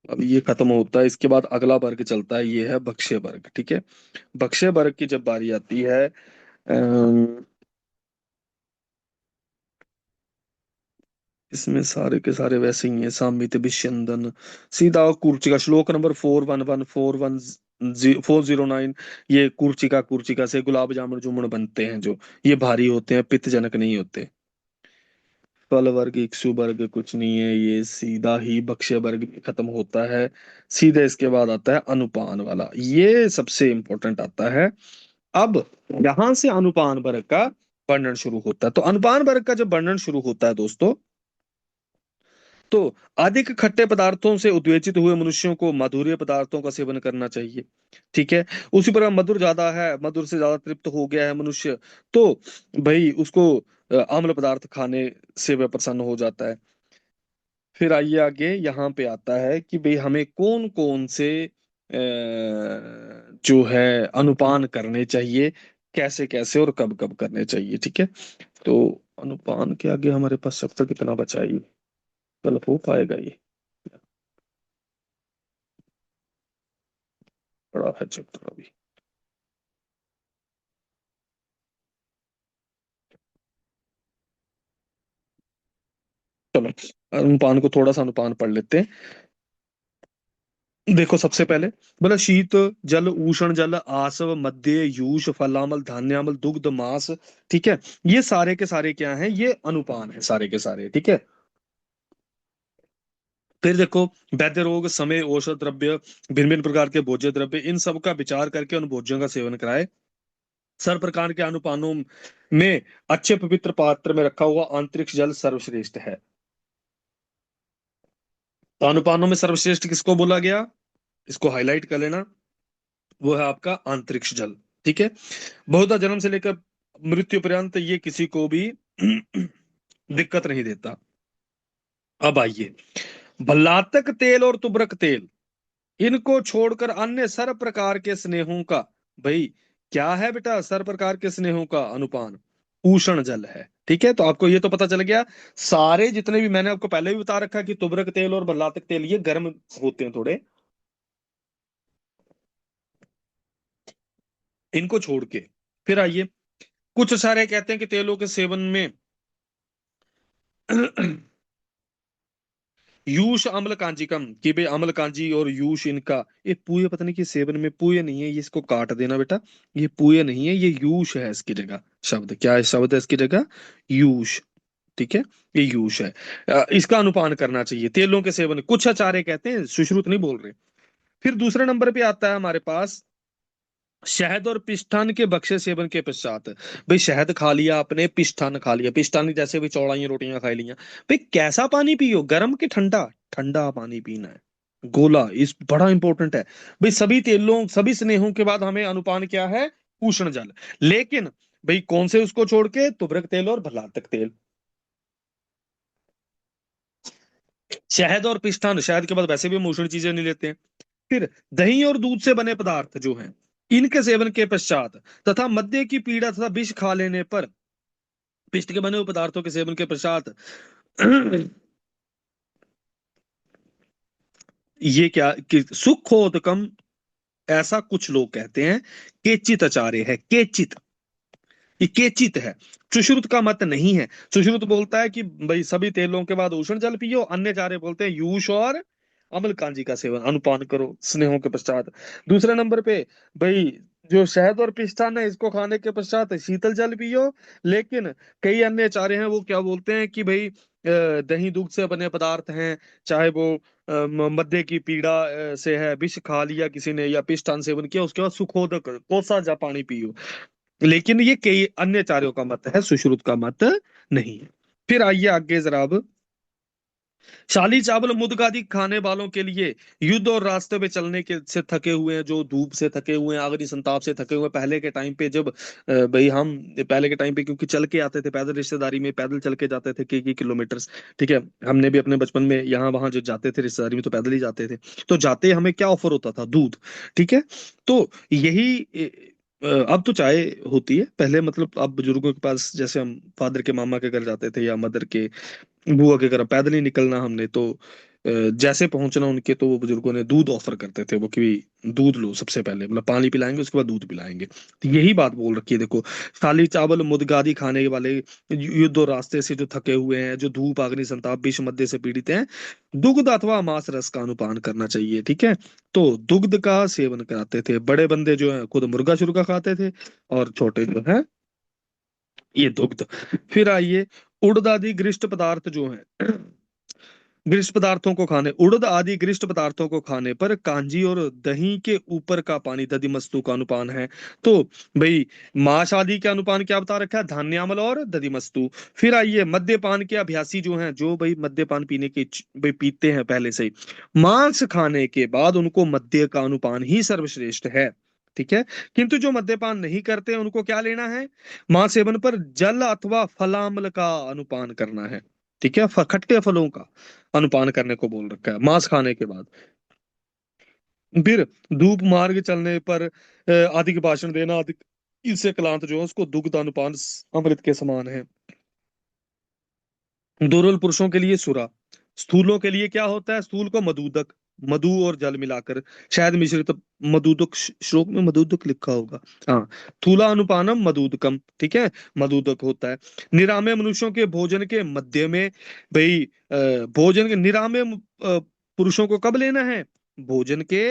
Speaker 1: अब ये खत्म होता है, इसके बाद अगला वर्ग चलता है, ये है भक्ष्य वर्ग। ठीक है। भक्ष्य वर्ग की जब बारी आती है, इसमें सारे के सारे वैसे ही हैं, सामित, विस्यंदन, सीधा कूर्चिका, श्लोक नंबर 411 410 ये कूर्चिका, कूर्चिका से गुलाब जामुन जुमुन बनते हैं जो, ये भारी होते हैं, पित्तजनक नहीं होते। फल वर्ग, इक्षु वर्ग, कुछ नहीं है, ये सीधा ही भक्ष्य वर्ग में खत्म होता है। सीधे इसके बाद आता है अनुपान वाला, ये सबसे इंपॉर्टेंट आता है। अब यहां से अनुपान वर्ग का वर्णन शुरू होता है। तो अनुपान वर्ग का जब वर्णन शुरू होता है दोस्तों, तो अधिक खट्टे पदार्थों से उत्तेजित हुए मनुष्यों को मधुर पदार्थों का सेवन करना चाहिए। ठीक है। उसी प्रकार मधुर ज्यादा है, मधुर से ज्यादा तृप्त हो गया है मनुष्य, तो भाई उसको अम्ल पदार्थ खाने से वह प्रसन्न हो जाता है। फिर आइए आगे, यहाँ पे आता है कि भाई हमें कौन कौन से जो है अनुपान करने चाहिए, कैसे कैसे और कब कब करने चाहिए। ठीक है। तो अनुपान के आगे हमारे पास चैप्टर कितना बचा है, ये कल हो पाएगा ये, बड़ा है चैप्टर अभी। चलो अनुपान को थोड़ा सा अनुपान पढ़ लेते हैं। देखो सबसे पहले बोला शीत जल, उष्ण जल, आसव, मध्य, यूष, फलामल, धान्यामल, दुग्ध, मांस। ठीक है। ये सारे के सारे क्या हैं, ये अनुपान है सारे के सारे। ठीक है। फिर देखो वैद्य रोग, समय, औषध द्रव्य, भिन्न भिन्न प्रकार के भोज्य द्रव्य, इन सब का विचार करके उन भोज्यों का सेवन कराए। सर्व प्रकार के अनुपानों में अच्छे पवित्र पात्र में रखा हुआ अंतरिक्ष जल सर्वश्रेष्ठ है। तो अनुपानों में सर्वश्रेष्ठ किसको बोला गया, इसको हाईलाइट कर लेना, वो है आपका अंतरिक्ष जल। ठीक है। बहुधा जन्म से लेकर मृत्यु पर्यंत ये किसी को भी दिक्कत नहीं देता। अब आइए, भल्लातक तेल और तुबरक तेल, इनको छोड़कर अन्य सर्व प्रकार के स्नेहों का, भाई क्या है बेटा, सर्व प्रकार के स्नेहों का अनुपान उष्ण जल है। ठीक है। तो आपको ये तो पता चल गया, सारे जितने भी मैंने आपको पहले भी बता रखा कि तुबरक तेल और भल्लातक तेल ये गर्म होते हैं थोड़े, इनको छोड़ के। फिर आइए, कुछ सारे कहते हैं कि तेलों के सेवन में यूष अम्ल कांजिकम, कि भाई अम्ल कांजी और यूष इनका, ये पूय पता नहीं कि सेवन में, पूय नहीं है ये, इसको काट देना बेटा, ये पूय नहीं है, ये यूष है इसकी जगह। शब्द क्या है, शब्द है इसकी जगह यूष। ठीक है। ये यूष है। इसका अनुपान करना चाहिए तेलों के सेवन, कुछ आचार्य कहते हैं, सुश्रुत नहीं बोल रहे। फिर दूसरे नंबर पे आता है हमारे पास शहद और पिष्ठान के बक्से सेवन के पश्चात। भाई शहद खा लिया आपने, पिष्ठान खा लिया, पिष्ठान जैसे भी चौड़ाई रोटियां खा लिया, भाई कैसा पानी पियो, गर्म के ठंडा, ठंडा पानी पीना है, गोला, इस बड़ा इंपॉर्टेंट है। भाई सभी तेलों सभी स्नेहों के बाद हमें अनुपान क्या है, उष्ण जल। लेकिन भाई कौन से उसको छोड़ के, तुबरक तेल और भल्लातक तेल। शहद और पिष्ठान, शहद के बाद वैसे भी हम उष्ण चीजें नहीं लेते हैं। फिर दही और दूध से बने पदार्थ जो हैं, इनके सेवन के पश्चात तथा मद्य की पीड़ा तथा विष खा लेने पर, पिष्ट के बने हुए पदार्थों के सेवन के पश्चात ये क्या कि सुखोदकम, ऐसा कुछ लोग कहते हैं, केचित आचार्य है, केचित, ये केचित है, सुश्रुत का मत नहीं है। सुश्रुत बोलता है कि भाई सभी तेलों के बाद उष्ण जल पियो, अन्य चारे बोलते हैं यूष और अमल कांजी का सेवन, अनुपान करो स्नेहों के पश्चात। दूसरे नंबर पे भाई जो शहद और पिस्ता है, इसको खाने के पश्चात शीतल जल पियो। लेकिन कई अन्य चारे हैं, वो क्या बोलते हैं कि भाई दही दूध से बने पदार्थ हैं, चाहे वो मद्य की पीड़ा से है, विष खा लिया किसी ने या पिष्टान सेवन किया, उसके बाद सुखोदक कोसा जा पानी पियो। लेकिन ये कई अन्य चार्यों का मत है, सुश्रुत का मत नहीं है। फिर आइए आगे जरा अब, शाली चावल मुद्ग आदि खाने वालों के लिए, युद्ध और रास्ते पे चलने के से थके हुए हैं, जो धूप से थके हुए हैं, अग्नि संताप से थके हुए हैं, पहले के टाइम पे जब भाई हम पहले के टाइम पे क्योंकि चल के आते थे, पैदल रिश्तेदारी में पैदल चल के जाते थे कई किलोमीटर। ठीक है। हमने भी अपने बचपन में यहाँ वहां जो जाते थे रिश्तेदारी में तो पैदल ही जाते थे। तो जाते हमें क्या ऑफर होता था, दूध। ठीक है। तो यही अब तो चाय होती है, पहले मतलब अब बुजुर्गों के पास, जैसे हम फादर के मामा के घर जाते थे या मदर के बुआ के घर, पैदल ही निकलना हमने तो जैसे पहुंचना उनके, तो वो बुजुर्गों ने दूध ऑफर करते थे, वो कि दूध लो सबसे पहले, मतलब पानी पिलाएंगे उसके बाद दूध पिलाएंगे। तो यही बात बोल रखी है देखो, थाली चावल मुदगादी खाने वाले, युद्ध और रास्ते से जो थके हुए हैं, जो धूप अग्नि संताप विष मध्य से पीड़ित हैं, दुग्ध अथवा मांस रस का अनुपान करना चाहिए। ठीक है। तो दुग्ध का सेवन कराते थे, बड़े बंदे जो है खुद मुर्गा शुर्गा खाते थे, और छोटे जो है ये दुग्ध। फिर आइए, उड़द आदि गृष्ट पदार्थ जो है, गृष्ट पदार्थों को खाने, उड़द आदि गृष्ट पदार्थों को खाने पर कांजी और दही के ऊपर का पानी दधिमस्तु का अनुपान है। तो भाई मांस आदि का अनुपान क्या बता रखा है, धान्यामल और दधिमस्तु। फिर आइए मद्यपान के अभ्यासी जो हैं, जो भाई मद्यपान पीने के भाई पीते हैं पहले से ही, मांस खाने के बाद उनको मद्य का अनुपान ही सर्वश्रेष्ठ है। ठीक है। किंतु जो मद्यपान नहीं करते उनको क्या लेना है, मांस सेवन पर जल अथवा फलाम्ल का अनुपान करना है। ठीक है, खट्टे फलों का अनुपान करने को बोल रखा है मांस खाने के बाद। फिर धूप मार्ग चलने पर अधिक भाषण देना, अधिक इससे क्लांत जो है उसको दुग्ध अनुपान अमृत के समान है। दुर्बल पुरुषों के लिए सुरा, स्थूलों के लिए क्या होता है, स्थूल को मधुदक, मधु और जल मिलाकर, शायद मिश्रित मधुदक, श्लोक में मधुदक लिखा होगा। हाँ, थूला अनुपानम मधुदकम, ठीक है, मधुदक होता है। निरामय मनुष्यों के भोजन के मध्य में, भाई भोजन के निरामय पुरुषों को कब लेना है, भोजन के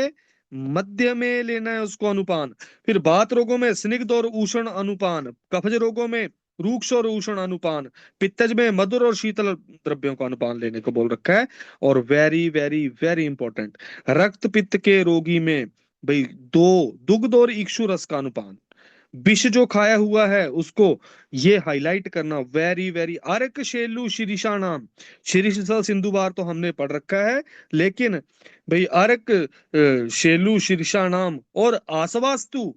Speaker 1: मध्य में लेना है उसको अनुपान। फिर बात रोगों में स्निग्ध और उष्ण अनुपान, कफज रोगों में रूक्ष और उष्ण अनुपान, पित्तज में मधुर और शीतल द्रव्यों का अनुपान लेने को बोल रखा है। और वेरी वेरी वेरी इंपॉर्टेंट, रक्त पित्त के रोगी में भाई दो, दुग्ध और इक्षु रस का अनुपान, विष जो खाया हुआ है उसको, ये हाईलाइट करना, वेरी वेरी। अर्क शेलु शिरीषा नाम, शीरीष सिंधुवार तो हमने पढ़ रखा है, लेकिन भाई अर्क शेलु शीर्षा नाम और आसवास्तु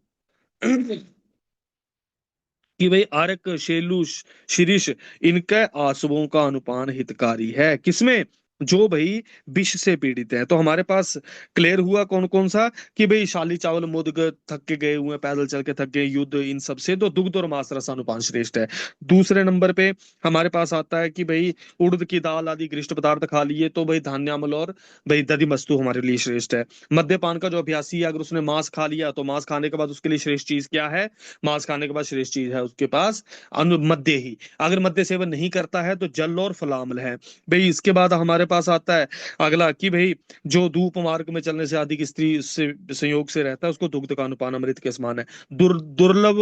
Speaker 1: कि भाई आरक शेलू शीरिष, इनके आंसुओं का अनुपान हितकारी है, किसमें, जो भाई विष से पीड़ित है। तो हमारे पास क्लियर हुआ कौन कौन सा, कि भाई शाली चावल मुद्ग, थक के गए हुए हैं, पैदल चल के थक गए, युद्ध, इन सब से तो दुग्ध और मांस रस अनुपान श्रेष्ठ है। दूसरे नंबर पे हमारे पास आता है कि भाई उड़द की दाल आदि गृष्ट पदार्थ खा लिए तो भाई धान्यामल और भाई दधि मस्तु हमारे लिए श्रेष्ठ है। मद्यपान का जो अभ्यासी है, अगर उसने मांस खा लिया तो मांस खाने के बाद उसके लिए श्रेष्ठ चीज क्या है, मांस खाने के बाद श्रेष्ठ चीज है उसके पास मद्य ही। अगर मद्य सेवन नहीं करता है तो जल और फलाम्ल है। भाई इसके बाद हमारे पास आता है अगला कि भाई जो धूप मार्ग में चलने से अधिक स्त्री से संयोग से रहता है उसको दुग्ध का अनुपान अमृत के समान है। दुर्लभ,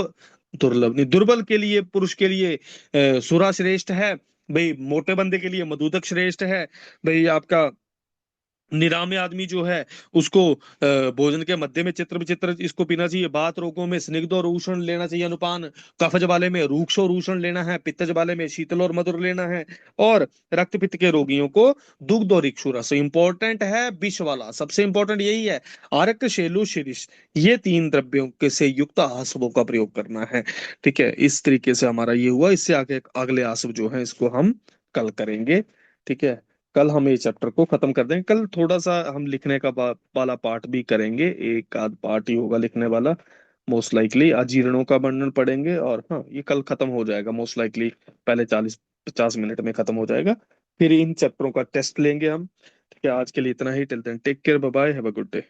Speaker 1: दुर्लभ नहीं, दुर्बल के लिए, पुरुष के लिए सुरा श्रेष्ठ है। भाई मोटे बंदे के लिए मधुदक श्रेष्ठ है। भाई आपका निरामी आदमी जो है उसको भोजन के मध्य में चित्र विचित्र इसको पीना चाहिए। बात रोगों में स्निग्ध और उष्ण लेना चाहिए अनुपान, कफज वाले में रूक्ष और उष्ण लेना है, पित्तज वाले में शीतल और मधुर लेना है, और रक्त पित्त के रोगियों को दुग्ध और इक्षु रस। इंपॉर्टेंट है विष वाला, सबसे इंपॉर्टेंट यही है, आरक शेलु शीरिष, ये तीन द्रव्यों के से युक्त आसवों का प्रयोग करना है। ठीक है, इस तरीके से हमारा ये हुआ। इससे आगे अगले आसव जो है इसको हम कल करेंगे। ठीक है, कल हम ये चैप्टर को खत्म कर देंगे। कल थोड़ा सा हम लिखने का वाला पार्ट भी करेंगे, एक आध पार्ट ही होगा लिखने वाला मोस्ट लाइकली। अजीर्णों का वर्णन पढ़ेंगे और हाँ ये कल खत्म हो जाएगा मोस्ट लाइकली, पहले 40-50 मिनट में खत्म हो जाएगा। फिर इन चैप्टरों का टेस्ट लेंगे हम। ठीक है, आज के लिए इतना ही। Till then take care, bye bye, have a good day.